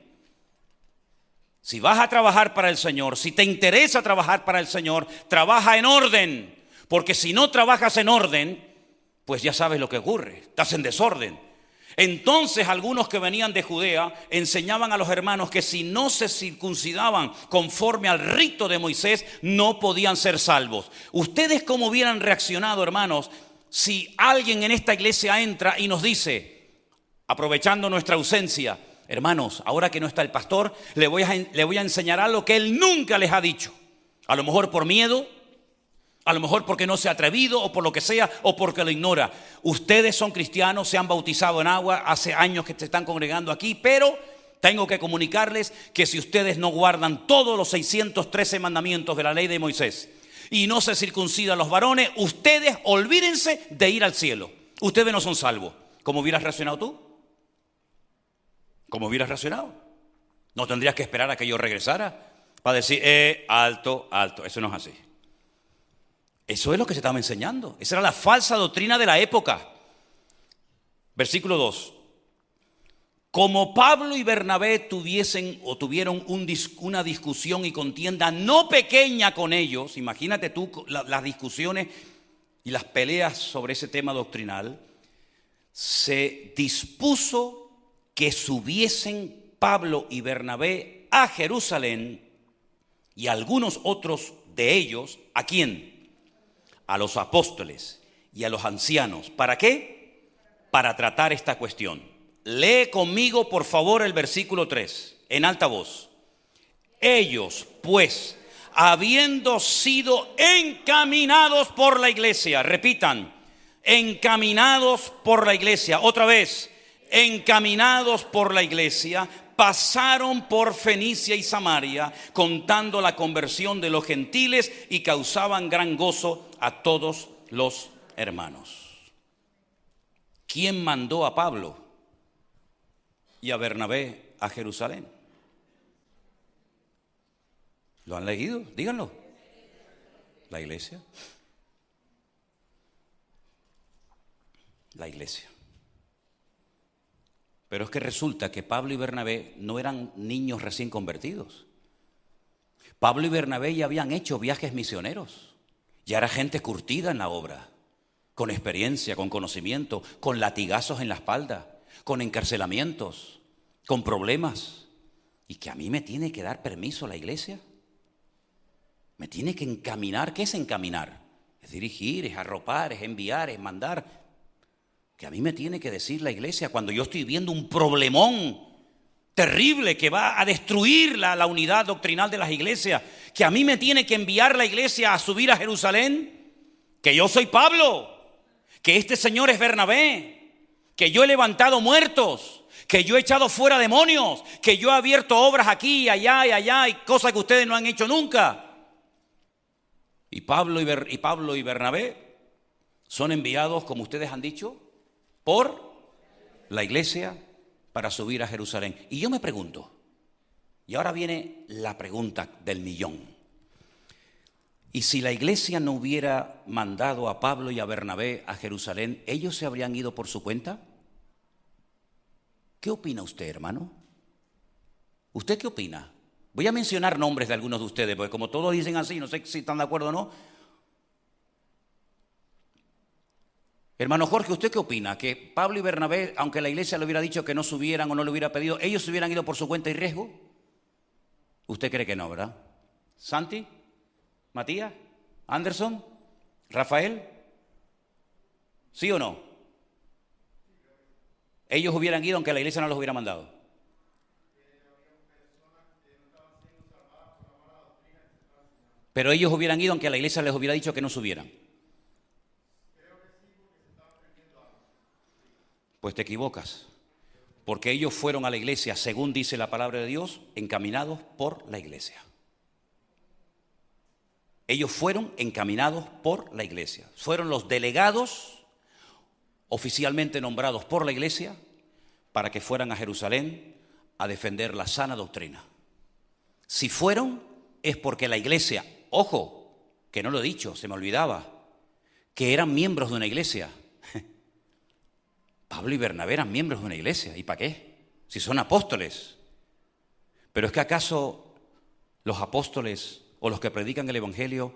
Si vas a trabajar para el Señor, si te interesa trabajar para el Señor, trabaja en orden. Porque si no trabajas en orden, pues ya sabes lo que ocurre, estás en desorden. Entonces algunos que venían de Judea enseñaban a los hermanos que si no se circuncidaban conforme al rito de Moisés, no podían ser salvos. ¿Ustedes cómo hubieran reaccionado, hermanos, si alguien en esta iglesia entra y nos dice, aprovechando nuestra ausencia, hermanos, ahora que no está el pastor, le voy a enseñar algo que él nunca les ha dicho? A lo mejor por miedo, a lo mejor porque no se ha atrevido o por lo que sea o porque lo ignora. Ustedes son cristianos, se han bautizado en agua, hace años que se están congregando aquí, pero tengo que comunicarles que si ustedes no guardan todos los 613 mandamientos de la ley de Moisés y no se circuncidan los varones, ustedes olvídense de ir al cielo. Ustedes no son salvos. ¿Cómo hubieras reaccionado tú? ¿Cómo hubieras reaccionado? ¿No tendrías que esperar a que yo regresara para decir, alto, alto? Eso no es así. Eso es lo que se estaba enseñando. Esa era la falsa doctrina de la época. Versículo 2. Como Pablo y Bernabé tuvieron una discusión y contienda no pequeña con ellos, imagínate tú las discusiones y las peleas sobre ese tema doctrinal, se dispuso que subiesen Pablo y Bernabé a Jerusalén y algunos otros de ellos, ¿a quién? A los apóstoles y a los ancianos. ¿Para qué? Para tratar esta cuestión. Lee conmigo, por favor, el versículo 3, en alta voz. Ellos, pues, habiendo sido encaminados por la iglesia, repitan, encaminados por la iglesia, otra vez, encaminados por la iglesia, pasaron por Fenicia y Samaria, contando la conversión de los gentiles y causaban gran gozo a todos los hermanos. ¿Quién mandó a Pablo y a Bernabé a Jerusalén? ¿Lo han leído? Díganlo. La iglesia. La iglesia. Pero es que resulta que Pablo y Bernabé no eran niños recién convertidos. Pablo y Bernabé ya habían hecho viajes misioneros. Ya era gente curtida en la obra, con experiencia, con conocimiento, con latigazos en la espalda, con encarcelamientos, con problemas. ¿Y que a mí me tiene que dar permiso la iglesia? ¿Me tiene que encaminar? ¿Qué es encaminar? Es dirigir, es arropar, es enviar, es mandar. Que a mí me tiene que decir la iglesia cuando yo estoy viendo un problemón terrible que va a destruir la unidad doctrinal de las iglesias, que a mí me tiene que enviar la iglesia a subir a Jerusalén, que yo soy Pablo, que este señor es Bernabé, que yo he levantado muertos, que yo he echado fuera demonios, que yo he abierto obras aquí y allá y cosas que ustedes no han hecho nunca. Y Pablo y Bernabé son enviados, como ustedes han dicho, por la iglesia para subir a Jerusalén. Y yo me pregunto, Y ahora viene la pregunta del millón. ¿Y si la iglesia no hubiera mandado a Pablo y a Bernabé a Jerusalén, ellos se habrían ido por su cuenta? ¿Qué opina usted, hermano? ¿Usted qué opina? Voy a mencionar nombres de algunos de ustedes, porque como todos dicen así, no sé si están de acuerdo o no. Hermano Jorge, ¿usted qué opina? Que Pablo y Bernabé, aunque la iglesia le hubiera dicho que no subieran o no le hubiera pedido, ¿ellos se hubieran ido por su cuenta y riesgo? Usted cree que no, ¿verdad? ¿Santi? ¿Matías? ¿Anderson? ¿Rafael? ¿Sí o no? Ellos hubieran ido aunque la iglesia no los hubiera mandado. Pero ellos hubieran ido aunque la iglesia les hubiera dicho que no subieran. Pues te equivocas. Porque ellos fueron a la iglesia, según dice la palabra de Dios, encaminados por la iglesia. Ellos fueron encaminados por la iglesia. Fueron los delegados oficialmente nombrados por la iglesia para que fueran a Jerusalén a defender la sana doctrina. Si fueron, es porque la iglesia, ojo, que no lo he dicho, se me olvidaba, que eran miembros de una iglesia. Pablo y Bernabé eran miembros de una iglesia. ¿Y para qué? Si son apóstoles. Pero es que ¿acaso los apóstoles o los que predican el evangelio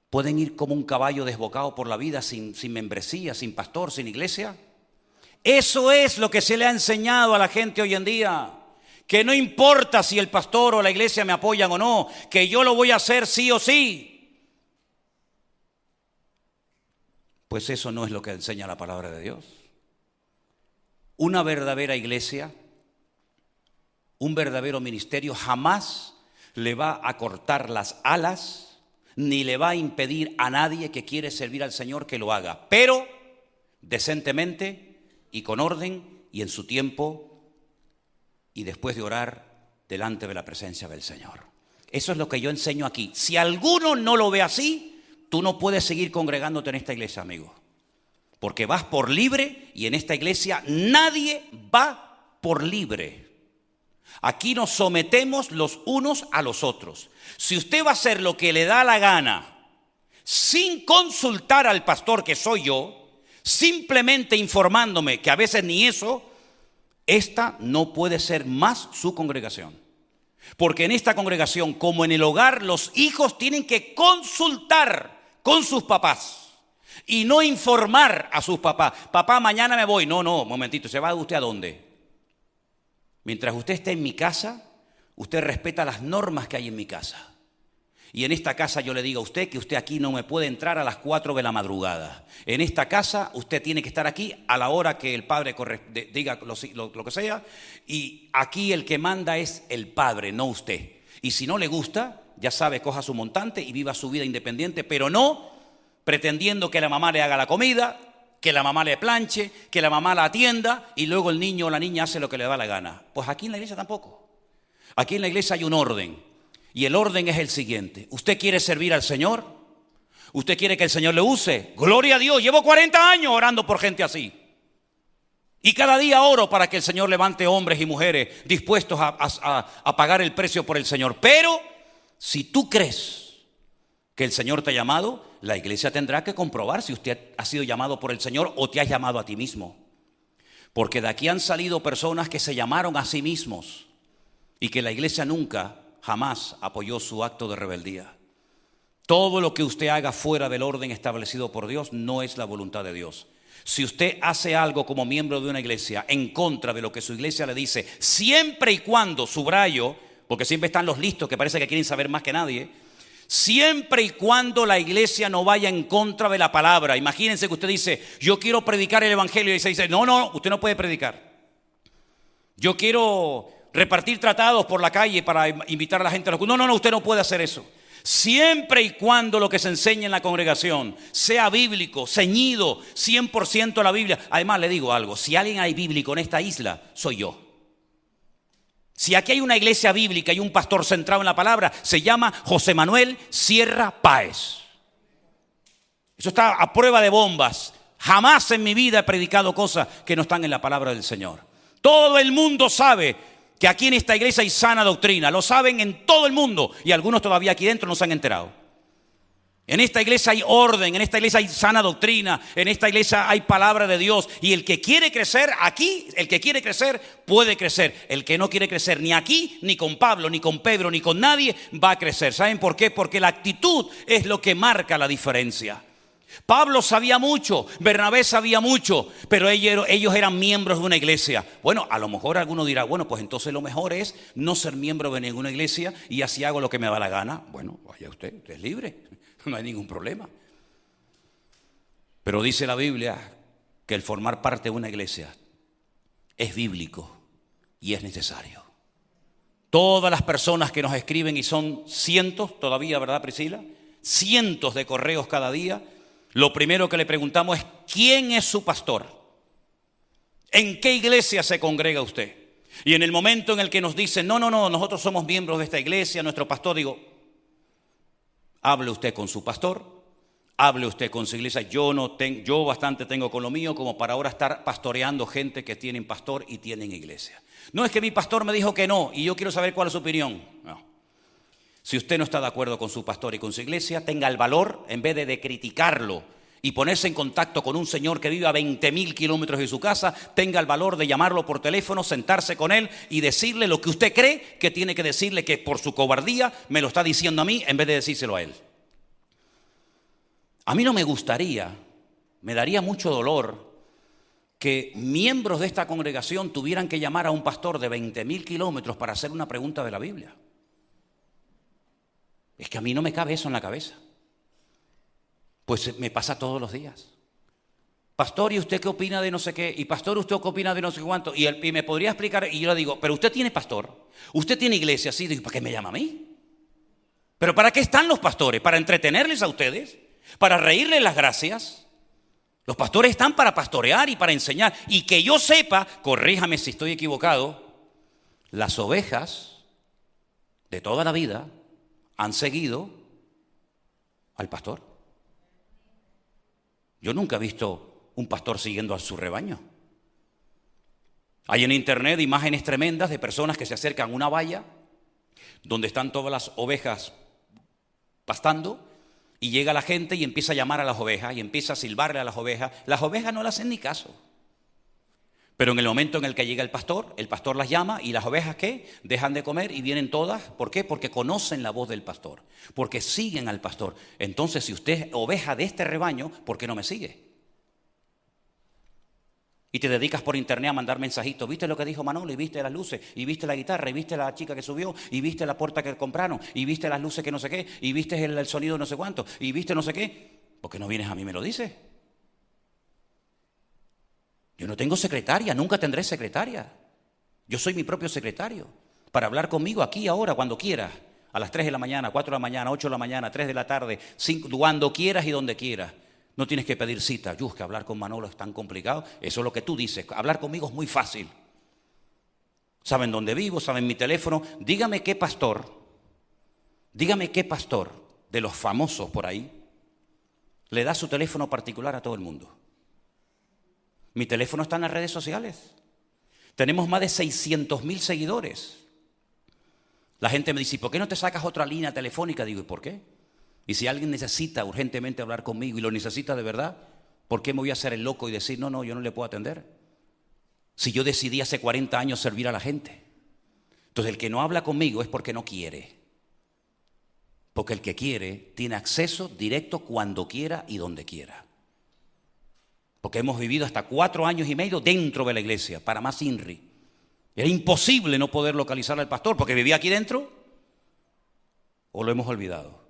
pueden ir como un caballo desbocado por la vida sin membresía, sin pastor, sin iglesia? Eso es lo que se le ha enseñado a la gente hoy en día. Que no importa si el pastor o la iglesia me apoyan o no, que yo lo voy a hacer sí o sí. Pues eso no es lo que enseña la palabra de Dios. Una verdadera iglesia, un verdadero ministerio jamás le va a cortar las alas ni le va a impedir a nadie que quiere servir al Señor que lo haga, pero decentemente y con orden y en su tiempo y después de orar delante de la presencia del Señor. Eso es lo que yo enseño aquí. Si alguno no lo ve así, tú no puedes seguir congregándote en esta iglesia, amigo. Porque vas por libre y en esta iglesia nadie va por libre. Aquí nos sometemos los unos a los otros. Si usted va a hacer lo que le da la gana, sin consultar al pastor que soy yo, simplemente informándome que a veces ni eso, esta no puede ser más su congregación. Porque en esta congregación, como en el hogar, los hijos tienen que consultar con sus papás. Y no informar a sus papás. Papá, mañana me voy. No, momentito, ¿se va usted a dónde? Mientras usted esté en mi casa, usted respeta las normas que hay en mi casa. Y en esta casa yo le digo a usted que usted aquí no me puede entrar a las 4 de la madrugada. En esta casa usted tiene que estar aquí a la hora que el padre diga lo que sea. Y aquí el que manda es el padre, no usted. Y si no le gusta, ya sabe, coja su montante y viva su vida independiente, pero no pretendiendo que la mamá le haga la comida, que la mamá le planche, que la mamá la atienda y luego el niño o la niña hace lo que le da la gana. Pues aquí en la iglesia tampoco. Aquí en la iglesia hay un orden y el orden es el siguiente. ¿Usted quiere servir al Señor? ¿Usted quiere que el Señor le use? Gloria a Dios, llevo 40 años orando por gente así. Y cada día oro para que el Señor levante hombres y mujeres dispuestos a pagar el precio por el Señor. Pero si tú crees que el Señor te ha llamado, la iglesia tendrá que comprobar si usted ha sido llamado por el Señor o te has llamado a ti mismo. Porque de aquí han salido personas que se llamaron a sí mismos y que la iglesia nunca, jamás apoyó su acto de rebeldía. Todo lo que usted haga fuera del orden establecido por Dios no es la voluntad de Dios. Si usted hace algo como miembro de una iglesia en contra de lo que su iglesia le dice, siempre y cuando, subrayo, porque siempre están los listos que parece que quieren saber más que nadie, siempre y cuando la iglesia no vaya en contra de la palabra. Imagínense que usted dice, yo quiero predicar el evangelio y se dice, no, usted no puede predicar. Yo quiero repartir tratados por la calle para invitar a la gente a los cultos. No, usted no puede hacer eso. Siempre y cuando lo que se enseña en la congregación sea bíblico, ceñido 100% a la Biblia. Además le digo algo, si alguien hay bíblico en esta isla, soy yo. Si aquí hay una iglesia bíblica y un pastor centrado en la palabra, se llama José Manuel Sierra Páez. Eso está a prueba de bombas. Jamás en mi vida he predicado cosas que no están en la palabra del Señor. Todo el mundo sabe que aquí en esta iglesia hay sana doctrina. Lo saben en todo el mundo y algunos todavía aquí dentro no se han enterado. En esta iglesia hay orden, en esta iglesia hay sana doctrina, en esta iglesia hay palabra de Dios. Y el que quiere crecer aquí, el que quiere crecer puede crecer. El que no quiere crecer ni aquí, ni con Pablo, ni con Pedro, ni con nadie, va a crecer. ¿Saben por qué? Porque la actitud es lo que marca la diferencia. Pablo sabía mucho, Bernabé sabía mucho, pero ellos eran miembros de una iglesia. Bueno, a lo mejor alguno dirá, bueno, pues entonces lo mejor es no ser miembro de ninguna iglesia y así hago lo que me da la gana. Bueno, vaya usted es libre, no hay ningún problema. Pero dice la Biblia que el formar parte de una iglesia es bíblico y es necesario. Todas las personas que nos escriben, y son cientos todavía, ¿verdad, Priscila? Cientos de correos cada día. Lo primero que le preguntamos es, ¿quién es su pastor? ¿En qué iglesia se congrega usted? Y en el momento en el que nos dicen, no, nosotros somos miembros de esta iglesia, nuestro pastor, digo, hable usted con su pastor, hable usted con su iglesia. Yo bastante tengo con lo mío como para ahora estar pastoreando gente que tienen pastor y tienen iglesia. No es que mi pastor me dijo que no y yo quiero saber cuál es su opinión. No. Si usted no está de acuerdo con su pastor y con su iglesia, tenga el valor, en vez de criticarlo y ponerse en contacto con un señor que vive a 20.000 kilómetros de su casa, tenga el valor de llamarlo por teléfono, sentarse con él y decirle lo que usted cree que tiene que decirle, que por su cobardía me lo está diciendo a mí en vez de decírselo a él. A mí no me gustaría, me daría mucho dolor que miembros de esta congregación tuvieran que llamar a un pastor de 20.000 kilómetros para hacer una pregunta de la Biblia. Es que a mí no me cabe eso en la cabeza. Pues me pasa todos los días. Pastor, ¿y usted qué opina de no sé qué? Y pastor, ¿usted qué opina de no sé cuánto? Y me podría explicar, y yo le digo, pero usted tiene pastor, usted tiene iglesia, sí, digo, ¿para qué me llama a mí? ¿Pero para qué están los pastores? ¿Para entretenerles a ustedes? ¿Para reírles las gracias? Los pastores están para pastorear y para enseñar. Y que yo sepa, corríjame si estoy equivocado, las ovejas de toda la vida han seguido al pastor. Yo nunca he visto un pastor siguiendo a su rebaño. Hay en internet imágenes tremendas de personas que se acercan a una valla donde están todas las ovejas pastando y llega la gente y empieza a llamar a las ovejas y empieza a silbarle a las ovejas. Las ovejas no le hacen ni caso. Pero en el momento en el que llega el pastor las llama y las ovejas, ¿qué? Dejan de comer y vienen todas. ¿Por qué? Porque conocen la voz del pastor, porque siguen al pastor. Entonces, si usted es oveja de este rebaño, ¿por qué no me sigue? Y te dedicas por internet a mandar mensajitos. ¿Viste lo que dijo Manolo? Y viste las luces, y viste la guitarra, y viste la chica que subió, y viste la puerta que compraron, y viste las luces que no sé qué, y viste el sonido no sé cuánto, y viste no sé qué. ¿Por qué no vienes a mí y me lo dices? Yo no tengo secretaria, nunca tendré secretaria. Yo soy mi propio secretario. Para hablar conmigo aquí, ahora, cuando quieras. A las 3 de la mañana, 4 de la mañana, 8 de la mañana, 3 de la tarde, 5, cuando quieras y donde quieras. No tienes que pedir cita. Que hablar con Manolo es tan complicado. Eso es lo que tú dices. Hablar conmigo es muy fácil. Saben dónde vivo, saben mi teléfono. Dígame qué pastor de los famosos por ahí le da su teléfono particular a todo el mundo. Mi teléfono está en las redes sociales. Tenemos más de 600.000 seguidores. La gente me dice, ¿por qué no te sacas otra línea telefónica? Digo, ¿y por qué? Y si alguien necesita urgentemente hablar conmigo y lo necesita de verdad, ¿por qué me voy a hacer el loco y decir, no, yo no le puedo atender? Si yo decidí hace 40 años servir a la gente. Entonces el que no habla conmigo es porque no quiere. Porque el que quiere tiene acceso directo cuando quiera y donde quiera. Porque hemos vivido hasta 4 años y medio dentro de la iglesia, para más INRI. Era imposible no poder localizar al pastor porque vivía aquí dentro. ¿O lo hemos olvidado?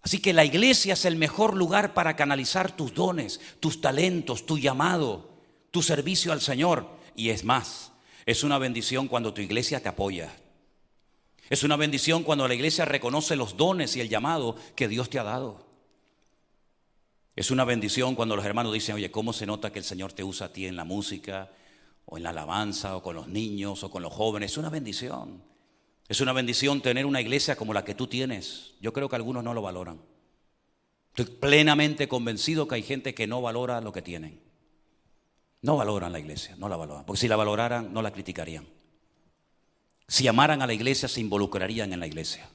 Así que la iglesia es el mejor lugar para canalizar tus dones, tus talentos, tu llamado, tu servicio al Señor. Y es más, es una bendición cuando tu iglesia te apoya. Es una bendición cuando la iglesia reconoce los dones y el llamado que Dios te ha dado. Es una bendición cuando los hermanos dicen, oye, ¿cómo se nota que el Señor te usa a ti en la música, o en la alabanza, o con los niños, o con los jóvenes? Es una bendición. Es una bendición tener una iglesia como la que tú tienes. Yo creo que algunos no lo valoran. Estoy plenamente convencido que hay gente que no valora lo que tienen. No valoran la iglesia, no la valoran. Porque si la valoraran, no la criticarían. Si amaran a la iglesia, se involucrarían en la iglesia.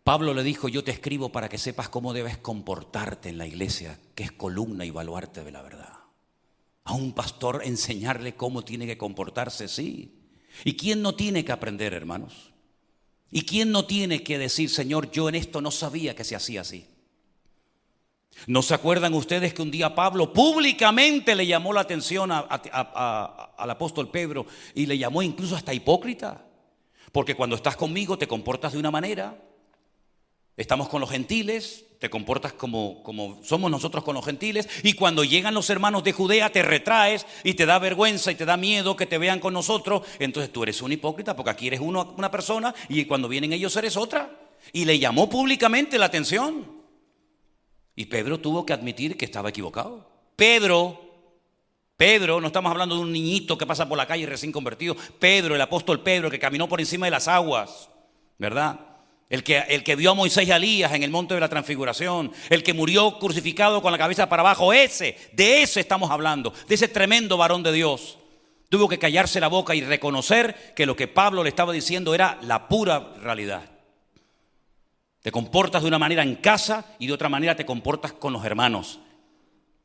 Pablo le dijo: yo te escribo para que sepas cómo debes comportarte en la iglesia, que es columna y baluarte de la verdad. A un pastor enseñarle cómo tiene que comportarse, sí. ¿Y quién no tiene que aprender, hermanos? ¿Y quién no tiene que decir: Señor, yo en esto no sabía que se hacía así? ¿No se acuerdan ustedes que un día Pablo públicamente le llamó la atención al apóstol Pedro y le llamó incluso hasta hipócrita? Porque cuando estás conmigo te comportas de una manera, estamos con los gentiles, te comportas como somos nosotros con los gentiles, y cuando llegan los hermanos de Judea te retraes y te da vergüenza y te da miedo que te vean con nosotros. Entonces tú eres un hipócrita, porque aquí eres una persona y cuando vienen ellos eres otra. Y le llamó públicamente la atención. Y Pedro tuvo que admitir que estaba equivocado. Pedro, no estamos hablando de un niñito que pasa por la calle recién convertido. Pedro, el apóstol Pedro, que caminó por encima de las aguas, ¿verdad? El que vio a Moisés y a Elías en el monte de la transfiguración, el que murió crucificado con la cabeza para abajo, de ese estamos hablando, de ese tremendo varón de Dios. Tuvo que callarse la boca y reconocer que lo que Pablo le estaba diciendo era la pura realidad. Te comportas de una manera en casa y de otra manera te comportas con los hermanos.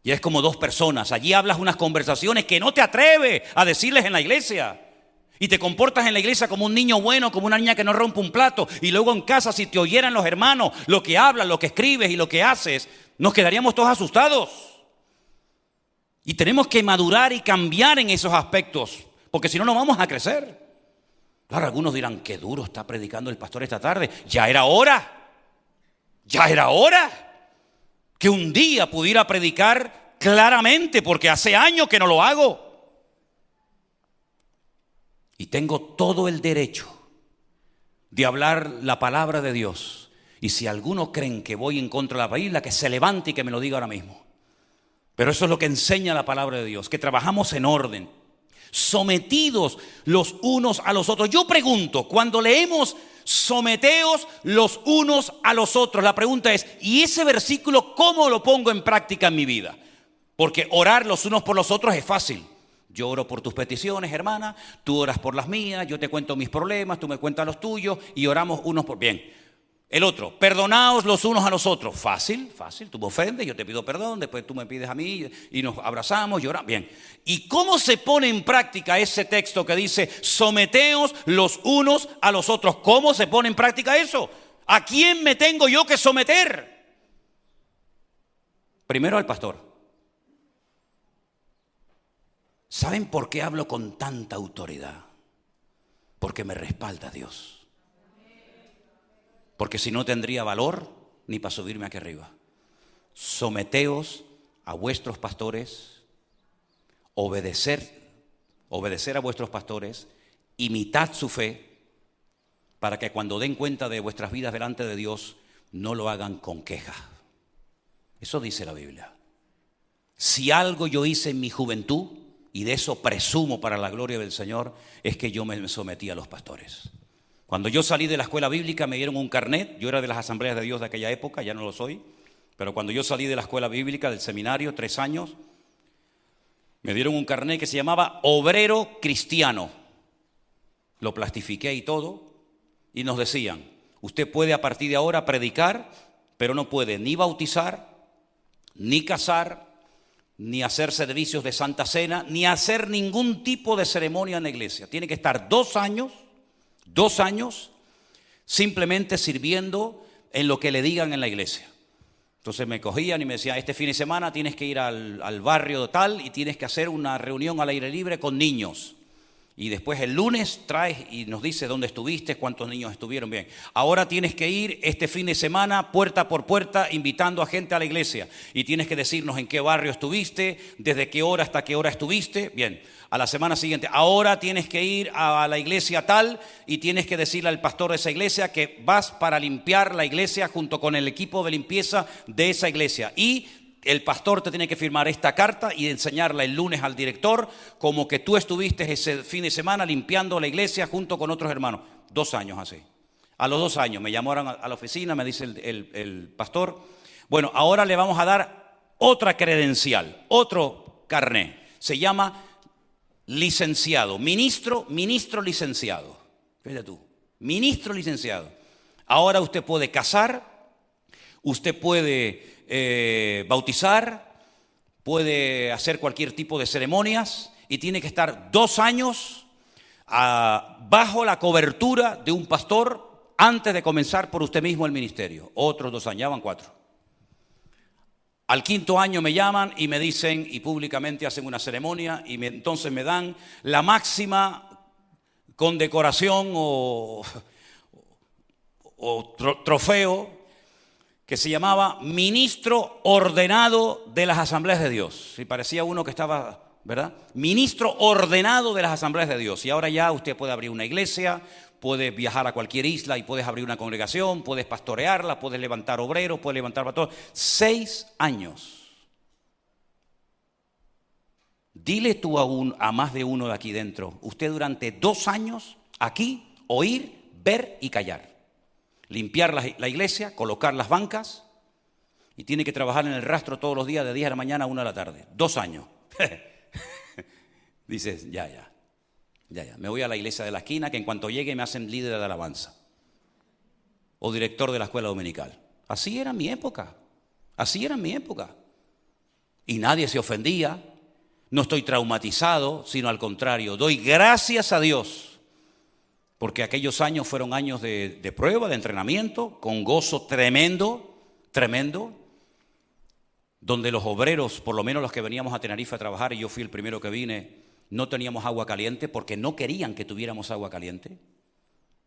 Y es como dos personas. Allí hablas unas conversaciones que no te atreves a decirles en la iglesia. Y te comportas en la iglesia como un niño bueno, como una niña que no rompe un plato. Y luego en casa, si te oyeran los hermanos lo que hablas, lo que escribes y lo que haces, nos quedaríamos todos asustados. Y tenemos que madurar y cambiar en esos aspectos, porque si no, no vamos a crecer. Claro, algunos dirán: qué duro está predicando el pastor esta tarde. Ya era hora que un día pudiera predicar claramente, porque hace años que no lo hago. Y tengo todo el derecho de hablar la palabra de Dios. Y si algunos creen que voy en contra de la Biblia, que se levante y que me lo diga ahora mismo. Pero eso es lo que enseña la palabra de Dios, que trabajamos en orden, sometidos los unos a los otros. Yo pregunto, cuando leemos someteos los unos a los otros, la pregunta es: ¿y ese versículo cómo lo pongo en práctica en mi vida? Porque orar los unos por los otros es fácil. Yo oro por tus peticiones, hermana, tú oras por las mías, yo te cuento mis problemas, tú me cuentas los tuyos y oramos unos por... Bien. El otro: perdonaos los unos a los otros. Fácil, tú me ofendes, yo te pido perdón, después tú me pides a mí y nos abrazamos y oramos. Bien. ¿Y cómo se pone en práctica ese texto que dice someteos los unos a los otros? ¿Cómo se pone en práctica eso? ¿A quién me tengo yo que someter? Primero al pastor. ¿Saben por qué hablo con tanta autoridad? Porque me respalda Dios. Porque si no tendría valor ni para subirme aquí arriba. Someteos a vuestros pastores, obedecer a vuestros pastores, imitad su fe, para que cuando den cuenta de vuestras vidas delante de Dios, no lo hagan con queja. Eso dice la Biblia. Si algo yo hice en mi juventud, y de eso presumo para la gloria del Señor, es que yo me sometí a los pastores. Cuando yo salí de la escuela bíblica me dieron un carnet. Yo era de las asambleas de Dios de aquella época, ya no lo soy. Pero cuando yo salí de la escuela bíblica, del seminario, 3 años, me dieron un carnet que se llamaba obrero cristiano. Lo plastifiqué y todo. Y nos decían: usted puede a partir de ahora predicar, pero no puede ni bautizar, ni casar, ni hacer servicios de Santa Cena, ni hacer ningún tipo de ceremonia en la iglesia. Tiene que estar 2 años simplemente sirviendo en lo que le digan en la iglesia. Entonces me cogían y me decían: este fin de semana tienes que ir al barrio tal y tienes que hacer una reunión al aire libre con niños. Y después el lunes traes y nos dice dónde estuviste, cuántos niños estuvieron. Bien, ahora tienes que ir este fin de semana puerta por puerta invitando a gente a la iglesia. Y tienes que decirnos en qué barrio estuviste, desde qué hora hasta qué hora estuviste. Bien, a la semana siguiente, ahora tienes que ir a la iglesia tal y tienes que decirle al pastor de esa iglesia que vas para limpiar la iglesia junto con el equipo de limpieza de esa iglesia. Y el pastor te tiene que firmar esta carta y enseñarla el lunes al director como que tú estuviste ese fin de semana limpiando la iglesia junto con otros hermanos. 2 años así. A los 2 años me llamaron a la oficina, me dice el pastor: bueno, ahora le vamos a dar otra credencial, otro carné. Se llama licenciado, ministro licenciado. Fíjate tú, ministro licenciado. Ahora usted puede casar, usted puede bautizar, puede hacer cualquier tipo de ceremonias y tiene que estar 2 años bajo la cobertura de un pastor antes de comenzar por usted mismo el ministerio. Otros 2 años, ya van 4. Al 5.º año me llaman y me dicen, y públicamente hacen una ceremonia, y entonces me dan la máxima condecoración o trofeo que se llamaba ministro ordenado de las Asambleas de Dios. Y parecía uno que estaba, ¿verdad? Ministro ordenado de las Asambleas de Dios. Y ahora ya usted puede abrir una iglesia, puedes viajar a cualquier isla y puedes abrir una congregación, puedes pastorearla, puedes levantar obreros, puedes levantar pastores. 6 años. Dile tú a más de uno de aquí dentro, usted durante 2 años aquí, oír, ver y callar. Limpiar la iglesia, colocar las bancas y tiene que trabajar en el rastro todos los días de 10 de la mañana a 1 de la tarde. 2 años. Dices, ya. Me voy a la iglesia de la esquina que en cuanto llegue me hacen líder de alabanza o director de la escuela dominical. Así era mi época. Y nadie se ofendía. No estoy traumatizado, sino al contrario. Doy gracias a Dios. Porque aquellos años fueron años de prueba, de entrenamiento, con gozo tremendo, donde los obreros, por lo menos los que veníamos a Tenerife a trabajar, y yo fui el primero que vine, no teníamos agua caliente porque no querían que tuviéramos agua caliente.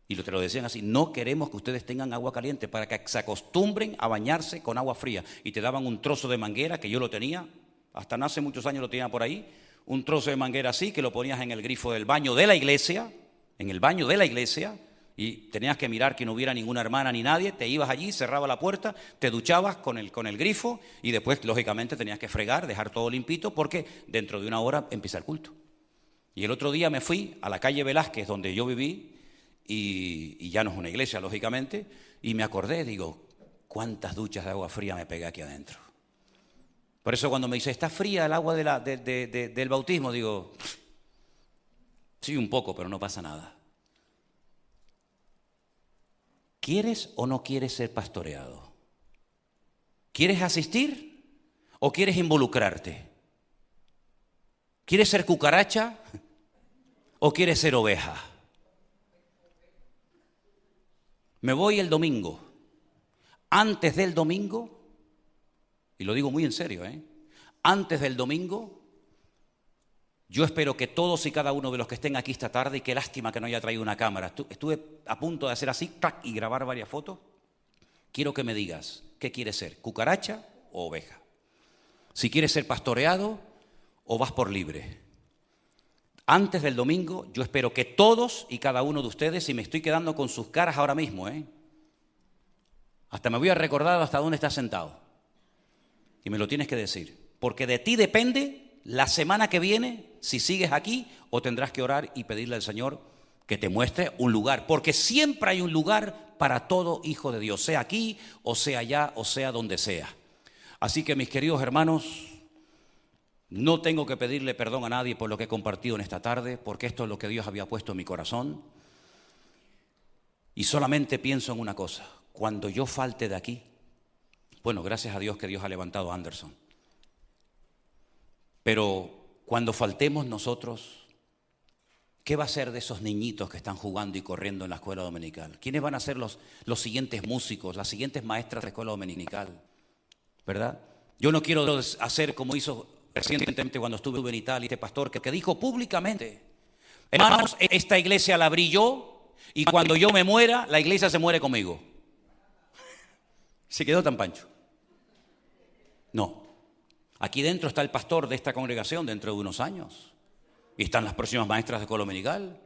Y te lo decían así, no queremos que ustedes tengan agua caliente para que se acostumbren a bañarse con agua fría. Y te daban un trozo de manguera, que yo lo tenía, hasta no hace muchos años lo tenía por ahí, un trozo de manguera así, que lo ponías en el grifo del baño de la iglesia, y tenías que mirar que no hubiera ninguna hermana ni nadie, te ibas allí, cerraba la puerta, te duchabas con el grifo y después lógicamente tenías que fregar, dejar todo limpito porque dentro de 1 hora empieza el culto. Y el otro día me fui a la calle Velázquez donde yo viví y ya no es una iglesia lógicamente y me acordé, digo, cuántas duchas de agua fría me pegué aquí adentro. Por eso cuando me dice, ¿está fría el agua del bautismo? Digo, sí, un poco, pero no pasa nada. ¿Quieres o no quieres ser pastoreado? ¿Quieres asistir o quieres involucrarte? ¿Quieres ser cucaracha o quieres ser oveja? Me voy el domingo. Antes del domingo, y lo digo muy en serio, antes del domingo, yo espero que todos y cada uno de los que estén aquí esta tarde, y qué lástima que no haya traído una cámara, estuve a punto de hacer así, ¡tac!, y grabar varias fotos. Quiero que me digas, ¿qué quieres ser? ¿Cucaracha o oveja? Si quieres ser pastoreado o vas por libre. Antes del domingo, yo espero que todos y cada uno de ustedes, y me estoy quedando con sus caras ahora mismo, hasta me voy a recordar hasta dónde estás sentado. Y me lo tienes que decir, porque de ti depende la semana que viene, si sigues aquí o tendrás que orar y pedirle al Señor que te muestre un lugar, porque siempre hay un lugar para todo hijo de Dios, sea aquí o sea allá o sea donde sea. Así que mis queridos hermanos, no tengo que pedirle perdón a nadie por lo que he compartido en esta tarde, porque esto es lo que Dios había puesto en mi corazón. Y solamente pienso en una cosa, cuando yo falte de aquí, bueno, gracias a Dios que Dios ha levantado a Anderson. Pero cuando faltemos nosotros, ¿qué va a ser de esos niñitos que están jugando y corriendo en la escuela dominical? ¿Quiénes van a ser los siguientes músicos, las siguientes maestras de la escuela dominical? ¿Verdad? Yo no quiero hacer como hizo recientemente cuando estuve en Italia este pastor que dijo públicamente, hermanos, esta iglesia la abrí yo y cuando yo me muera, la iglesia se muere conmigo. Se quedó tan pancho. No. Aquí dentro está el pastor de esta congregación dentro de unos años. Y están las próximas maestras de escuela dominical.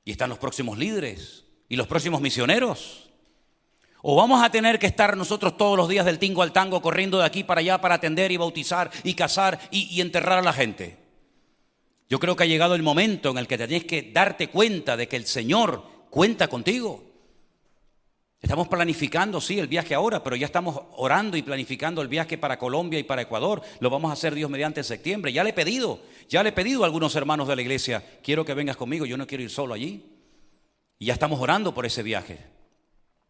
Y están los próximos líderes. Y los próximos misioneros. O vamos a tener que estar nosotros todos los días del tingo al tango corriendo de aquí para allá para atender y bautizar y casar y enterrar a la gente. Yo creo que ha llegado el momento en el que te tienes que darte cuenta de que el Señor cuenta contigo. Estamos planificando, sí, el viaje ahora, pero ya estamos orando y planificando el viaje para Colombia y para Ecuador. Lo vamos a hacer, Dios mediante, en septiembre. Ya le he pedido a algunos hermanos de la iglesia, quiero que vengas conmigo, yo no quiero ir solo allí. Y ya estamos orando por ese viaje.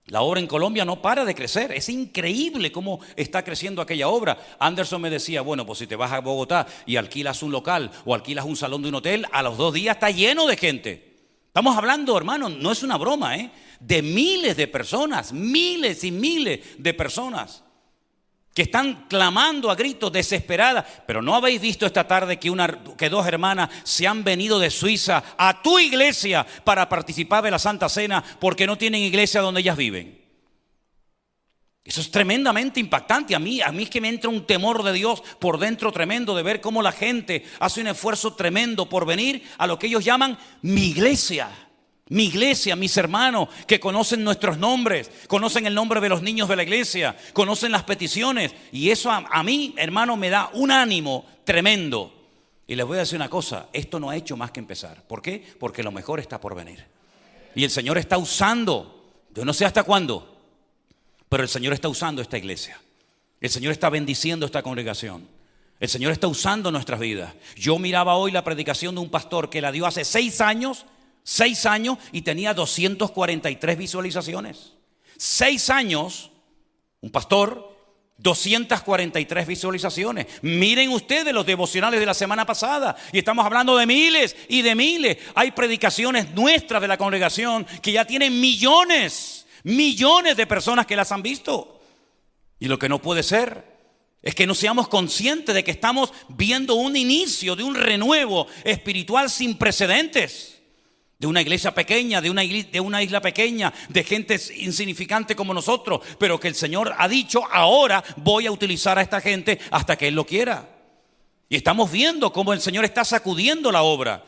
La obra en Colombia no para de crecer. Es increíble cómo está creciendo aquella obra. Anderson me decía, bueno, pues si te vas a Bogotá y alquilas un local o alquilas un salón de un hotel, a los 2 días está lleno de gente. Estamos hablando, hermano, no es una broma, de miles de personas, miles y miles de personas que están clamando a gritos, desesperadas. Pero ¿no habéis visto esta tarde que 2 hermanas se han venido de Suiza a tu iglesia para participar de la Santa Cena porque no tienen iglesia donde ellas viven? Eso es tremendamente impactante. A mí es que me entra un temor de Dios por dentro tremendo de ver cómo la gente hace un esfuerzo tremendo por venir a lo que ellos llaman mi iglesia. Mi iglesia, mis hermanos que conocen nuestros nombres, conocen el nombre de los niños de la iglesia, conocen las peticiones. Y eso a mí, hermano, me da un ánimo tremendo. Y les voy a decir una cosa, esto no ha hecho más que empezar. ¿Por qué? Porque lo mejor está por venir. Y el Señor está usando, yo no sé hasta cuándo, pero el Señor está usando esta iglesia. El Señor está bendiciendo esta congregación. El Señor está usando nuestras vidas. Yo miraba hoy la predicación de un pastor que la dio hace 6 años y tenía 243 visualizaciones. 6 años, un pastor, 243 visualizaciones. Miren ustedes los devocionales de la semana pasada y estamos hablando de miles y de miles. Hay predicaciones nuestras de la congregación que ya tienen millones de personas que las han visto. Y lo que no puede ser es que no seamos conscientes de que estamos viendo un inicio de un renuevo espiritual sin precedentes. De una iglesia pequeña, de una isla pequeña, de gente insignificante como nosotros, pero que el Señor ha dicho, ahora voy a utilizar a esta gente hasta que Él lo quiera. Y estamos viendo cómo el Señor está sacudiendo la obra.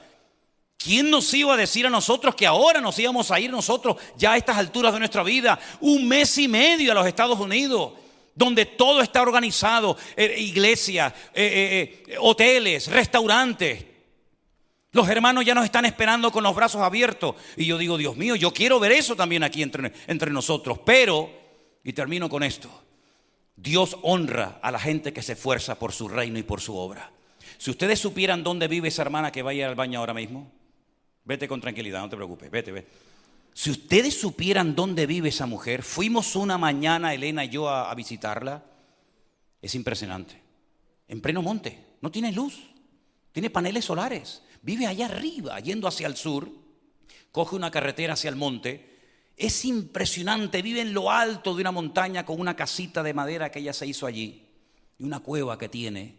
¿Quién nos iba a decir a nosotros que ahora nos íbamos a ir nosotros ya a estas alturas de nuestra vida 1 mes y medio a los Estados Unidos? Donde todo está organizado, iglesias, hoteles, restaurantes. Los hermanos ya nos están esperando con los brazos abiertos. Y yo digo, Dios mío, yo quiero ver eso también aquí entre nosotros. Pero, y termino con esto, Dios honra a la gente que se esfuerza por su reino y por su obra. Si ustedes supieran dónde vive esa hermana que vaya al baño ahora mismo, vete con tranquilidad, no te preocupes, vete. Si ustedes supieran dónde vive esa mujer, fuimos una mañana, Elena y yo, a visitarla. Es impresionante. En pleno monte, no tiene luz, tiene paneles solares. Vive allá arriba, yendo hacia el sur, coge una carretera hacia el monte. Es impresionante, vive en lo alto de una montaña con una casita de madera que ella se hizo allí y una cueva que tiene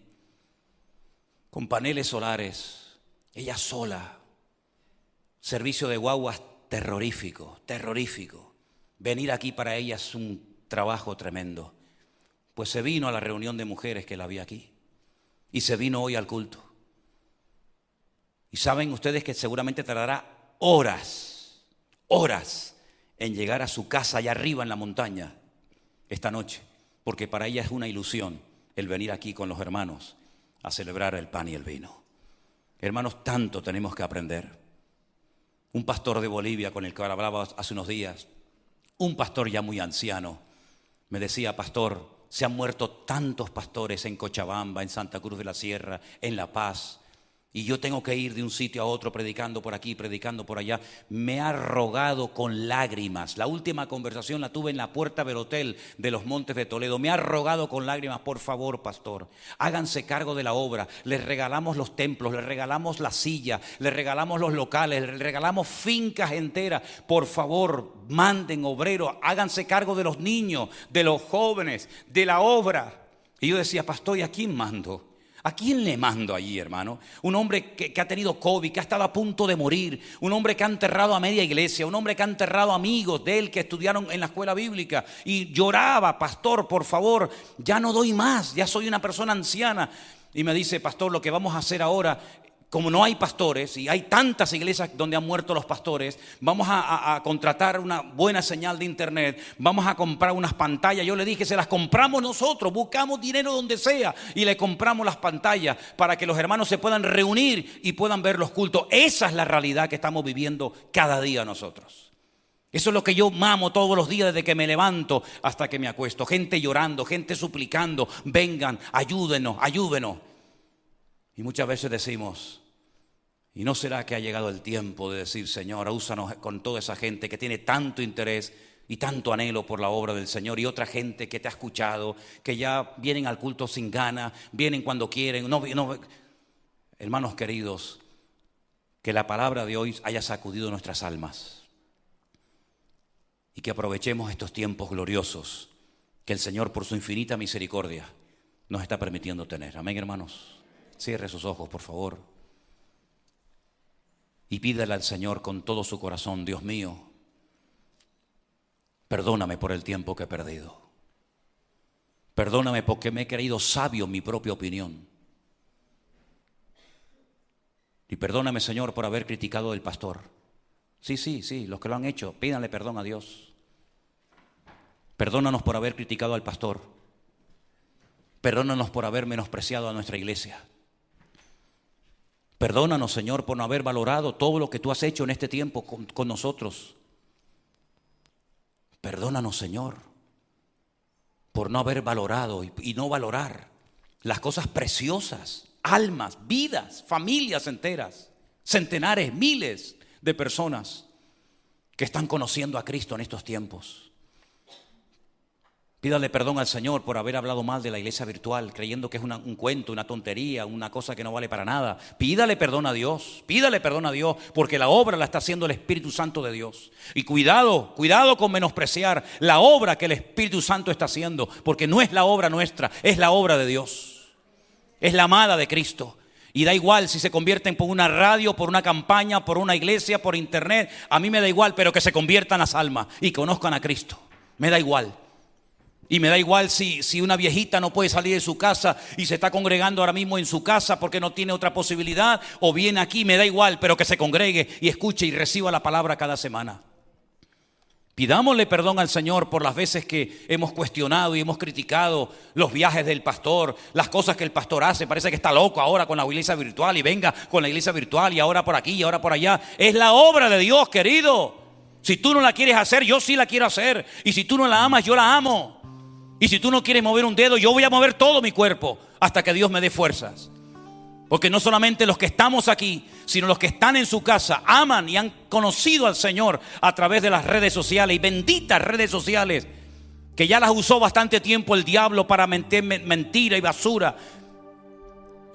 con paneles solares, ella sola. Servicio de guaguas terrorífico. Venir aquí para ella es un trabajo tremendo. Pues se vino a la reunión de mujeres que la había aquí y se vino hoy al culto. Y saben ustedes que seguramente tardará horas en llegar a su casa allá arriba en la montaña esta noche, porque para ella es una ilusión el venir aquí con los hermanos a celebrar el pan y el vino. Hermanos, tanto tenemos que aprender. Un pastor de Bolivia con el que hablaba hace unos días, un pastor ya muy anciano, me decía, pastor, se han muerto tantos pastores en Cochabamba, en Santa Cruz de la Sierra, en La Paz, y yo tengo que ir de un sitio a otro predicando por aquí, predicando por allá. Me ha rogado con lágrimas. La última conversación la tuve en la puerta del hotel de los Montes de Toledo. Me ha rogado con lágrimas, por favor, pastor, háganse cargo de la obra. Les regalamos los templos, les regalamos la silla, les regalamos los locales, les regalamos fincas enteras. Por favor, manden obreros, háganse cargo de los niños, de los jóvenes, de la obra. Y yo decía, pastor, ¿y a quién mando? ¿A quién le mando allí, hermano? Un hombre que ha tenido COVID, que ha estado a punto de morir. Un hombre que ha enterrado a media iglesia. Un hombre que ha enterrado amigos de él que estudiaron en la escuela bíblica. Y lloraba, pastor, por favor, ya no doy más, ya soy una persona anciana. Y me dice, pastor, lo que vamos a hacer ahora, como no hay pastores y hay tantas iglesias donde han muerto los pastores, vamos a contratar una buena señal de internet, vamos a comprar unas pantallas. Yo le dije, se las compramos nosotros, buscamos dinero donde sea y le compramos las pantallas para que los hermanos se puedan reunir y puedan ver los cultos. Esa es la realidad que estamos viviendo cada día nosotros. Eso es lo que yo mamo todos los días desde que me levanto hasta que me acuesto. Gente llorando, gente suplicando, vengan, ayúdenos, ayúdenos. Y muchas veces decimos, ¿y no será que ha llegado el tiempo de decir, Señor, úsanos con toda esa gente que tiene tanto interés y tanto anhelo por la obra del Señor, y otra gente que te ha escuchado, que ya vienen al culto sin ganas, vienen cuando quieren? Hermanos queridos, que la palabra de hoy haya sacudido nuestras almas y que aprovechemos estos tiempos gloriosos que el Señor, por su infinita misericordia, nos está permitiendo tener. Amén, hermanos. Cierre sus ojos, por favor, y pídale al Señor con todo su corazón: Dios mío, perdóname por el tiempo que he perdido. Perdóname porque me he creído sabio en mi propia opinión. Y perdóname, Señor, por haber criticado al pastor. Sí, los que lo han hecho, pídanle perdón a Dios. Perdónanos por haber criticado al pastor. Perdónanos por haber menospreciado a nuestra iglesia. Perdónanos, Señor, por no haber valorado todo lo que tú has hecho en este tiempo con nosotros. Perdónanos, Señor, por no haber valorado y no valorar las cosas preciosas, almas, vidas, familias enteras, centenares, miles de personas que están conociendo a Cristo en estos tiempos. Pídale perdón al Señor por haber hablado mal de la iglesia virtual, creyendo que es un cuento, una tontería, una cosa que no vale para nada. Pídale perdón a Dios, porque la obra la está haciendo el Espíritu Santo de Dios. Y cuidado con menospreciar la obra que el Espíritu Santo está haciendo, porque no es la obra nuestra, es la obra de Dios. Es la amada de Cristo. Y da igual si se convierten por una radio, por una campaña, por una iglesia, por internet. A mí me da igual, pero que se conviertan las almas y conozcan a Cristo. Me da igual. Y me da igual si una viejita no puede salir de su casa y se está congregando ahora mismo en su casa porque no tiene otra posibilidad, o viene aquí, me da igual, pero que se congregue y escuche y reciba la palabra cada semana. Pidámosle perdón al Señor por las veces que hemos cuestionado y hemos criticado los viajes del pastor, las cosas que el pastor hace. Parece que está loco ahora con la iglesia virtual, y venga con la iglesia virtual, y ahora por aquí y ahora por allá. Es la obra de Dios, querido. Si tú no la quieres hacer, yo sí la quiero hacer. Y si tú no la amas, yo la amo. Y si tú no quieres mover un dedo, yo voy a mover todo mi cuerpo hasta que Dios me dé fuerzas. Porque no solamente los que estamos aquí, sino los que están en su casa aman y han conocido al Señor a través de las redes sociales. Y benditas redes sociales, que ya las usó bastante tiempo el diablo para meter mentira y basura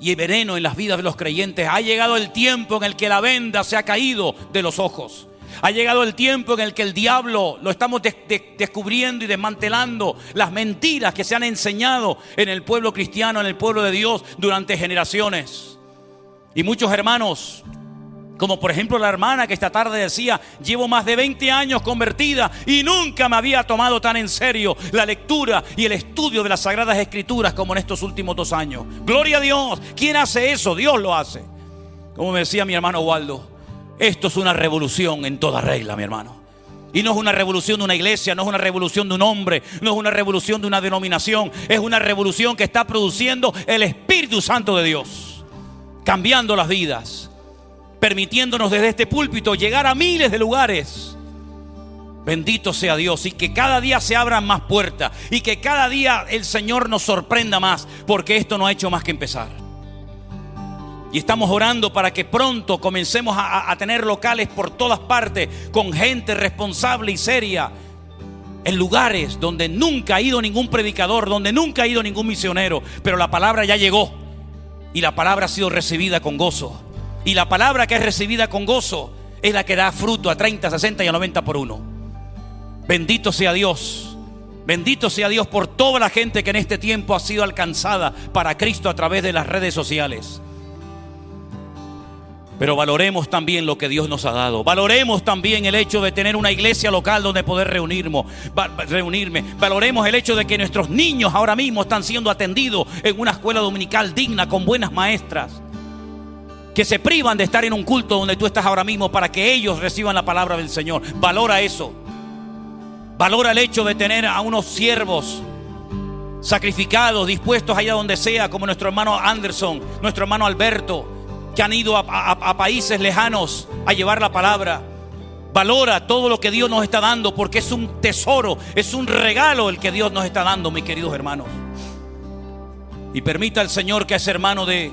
y veneno en las vidas de los creyentes. Ha llegado el tiempo en el que la venda se ha caído de los ojos. Ha llegado el tiempo en el que el diablo lo estamos descubriendo y desmantelando las mentiras que se han enseñado en el pueblo cristiano, en el pueblo de Dios durante generaciones. Y muchos hermanos, como por ejemplo la hermana que esta tarde decía: llevo más de 20 años convertida y nunca me había tomado tan en serio la lectura y el estudio de las Sagradas Escrituras como en estos últimos 2 años. Gloria a Dios. ¿Quién hace eso? Dios lo hace. Como me decía mi hermano Waldo, esto es una revolución en toda regla, mi hermano. Y no es una revolución de una iglesia, no es una revolución de un hombre, no es una revolución de una denominación. Es una revolución que está produciendo el Espíritu Santo de Dios, cambiando las vidas, permitiéndonos desde este púlpito llegar a miles de lugares. Bendito sea Dios, y que cada día se abran más puertas, y que cada día el Señor nos sorprenda más, porque esto no ha hecho más que empezar. Y estamos orando para que pronto comencemos a tener locales por todas partes, con gente responsable y seria, en lugares donde nunca ha ido ningún predicador, donde nunca ha ido ningún misionero, pero la palabra ya llegó, y la palabra ha sido recibida con gozo. Y la palabra que es recibida con gozo es la que da fruto a 30, 60 y a 90 por uno. Bendito sea Dios. Bendito sea Dios por toda la gente que en este tiempo ha sido alcanzada para Cristo a través de las redes sociales. Pero valoremos también lo que Dios nos ha dado. Valoremos también el hecho de tener una iglesia local donde poder reunirme. Valoremos el hecho de que nuestros niños ahora mismo están siendo atendidos en una escuela dominical digna, con buenas maestras, que se privan de estar en un culto donde tú estás ahora mismo para que ellos reciban la palabra del Señor. Valora eso. Valora el hecho de tener a unos siervos sacrificados, dispuestos allá donde sea, como nuestro hermano Anderson, nuestro hermano Alberto, que han ido a países lejanos a llevar la palabra. Valora todo lo que Dios nos está dando, porque es un tesoro, es un regalo el que Dios nos está dando, mis queridos hermanos. Y permita al Señor que a ese hermano de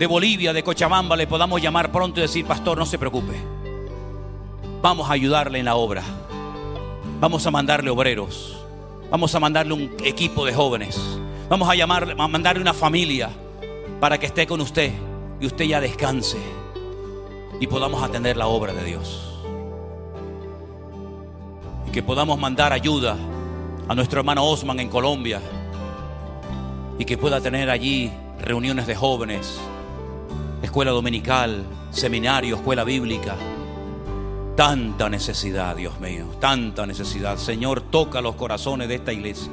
Bolivia, de Cochabamba, le podamos llamar pronto y decir: pastor, no se preocupe, vamos a ayudarle en la obra, vamos a mandarle obreros, vamos a mandarle un equipo de jóvenes, vamos a mandarle una familia para que esté con usted y usted ya descanse y podamos atender la obra de Dios. Y que podamos mandar ayuda a nuestro hermano Osman en Colombia, y que pueda tener allí reuniones de jóvenes, escuela dominical, seminario, escuela bíblica. Tanta necesidad, Dios mío, tanta necesidad. Señor, toca los corazones de esta iglesia,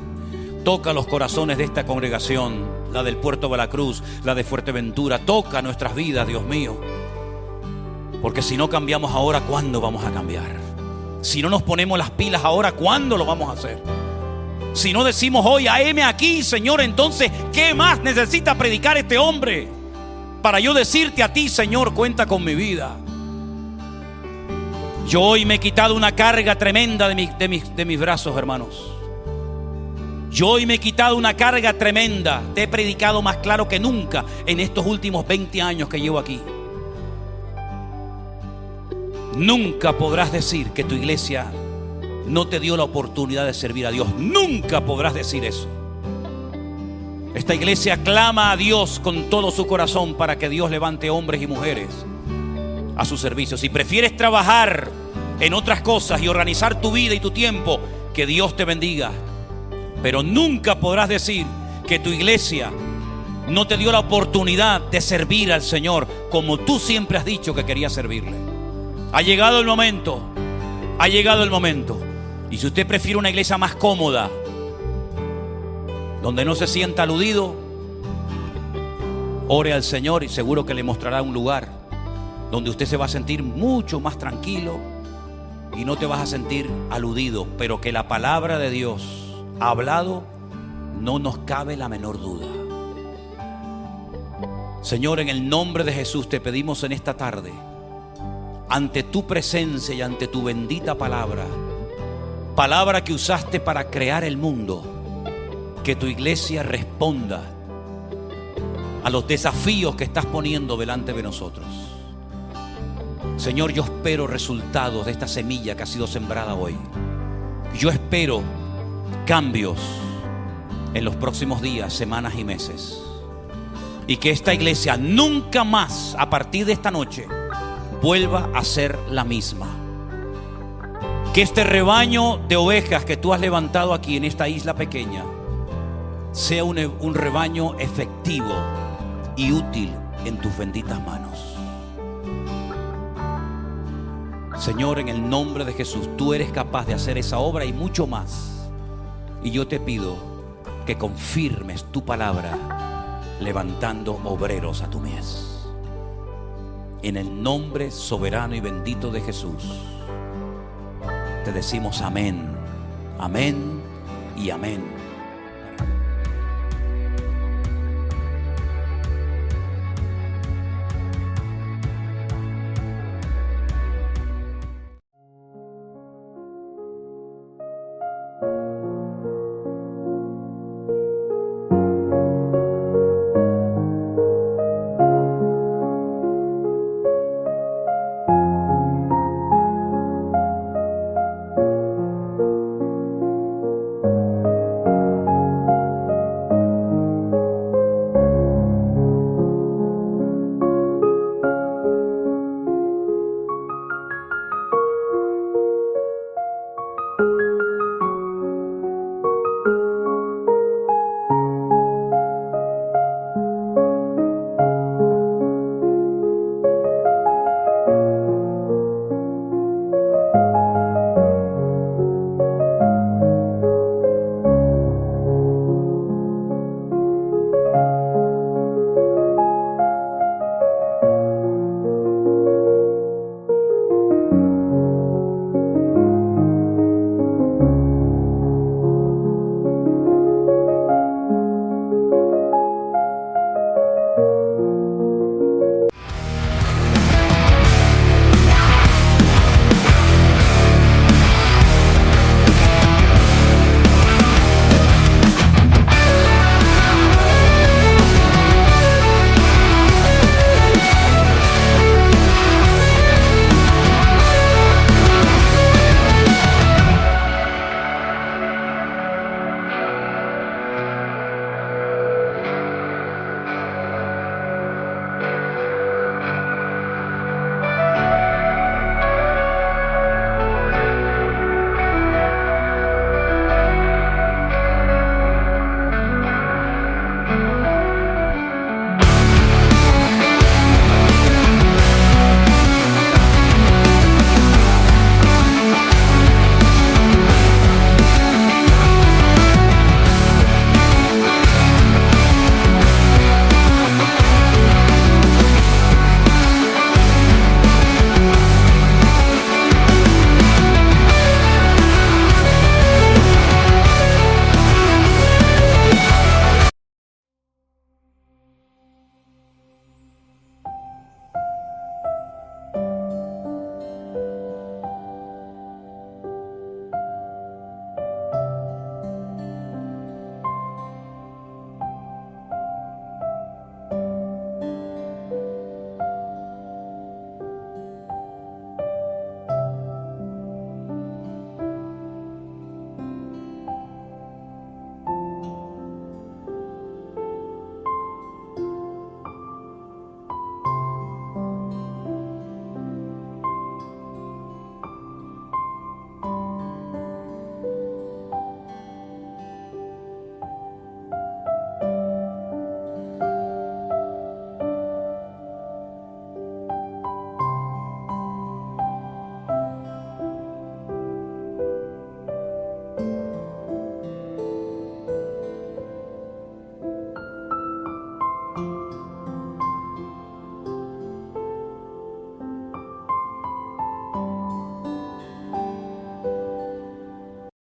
toca los corazones de esta congregación, la del Puerto Veracruz, la de Fuerteventura. Toca nuestras vidas, Dios mío, porque si no cambiamos ahora, ¿cuándo vamos a cambiar? Si no nos ponemos las pilas ahora, ¿cuándo lo vamos a hacer? Si no decimos hoy: heme aquí, Señor, entonces ¿qué más necesita predicar este hombre para yo decirte a ti: Señor, cuenta con mi vida? Yo hoy me he quitado una carga tremenda de mis brazos, hermanos. Yo hoy me he quitado una carga tremenda. Te he predicado más claro que nunca en estos últimos 20 años que llevo aquí. Nunca podrás decir que tu iglesia no te dio la oportunidad de servir a Dios. Nunca podrás decir eso. Esta iglesia clama a Dios con todo su corazón para que Dios levante hombres y mujeres a su servicio. Si prefieres trabajar en otras cosas y organizar tu vida y tu tiempo, que Dios te bendiga. Pero nunca podrás decir que tu iglesia no te dio la oportunidad de servir al Señor como tú siempre has dicho que querías servirle. Ha llegado el momento. Ha llegado el momento. Y si usted prefiere una iglesia más cómoda, donde no se sienta aludido, ore al Señor y seguro que le mostrará un lugar donde usted se va a sentir mucho más tranquilo y no te vas a sentir aludido, pero que la palabra de Dios ha hablado, no nos cabe la menor duda. Señor, en el nombre de Jesús te pedimos en esta tarde, ante tu presencia y ante tu bendita palabra, palabra que usaste para crear el mundo, que tu iglesia responda a los desafíos que estás poniendo delante de nosotros. Señor, yo espero resultados de esta semilla que ha sido sembrada hoy. Yo espero cambios en los próximos días, semanas y meses. Y que esta iglesia nunca más, a partir de esta noche, vuelva a ser la misma. Que este rebaño de ovejas que tú has levantado aquí en esta isla pequeña sea un rebaño efectivo y útil en tus benditas manos. Señor, en el nombre de Jesús, tú eres capaz de hacer esa obra y mucho más. Y yo te pido que confirmes tu palabra levantando obreros a tu mies. En el nombre soberano y bendito de Jesús, te decimos amén, amén y amén.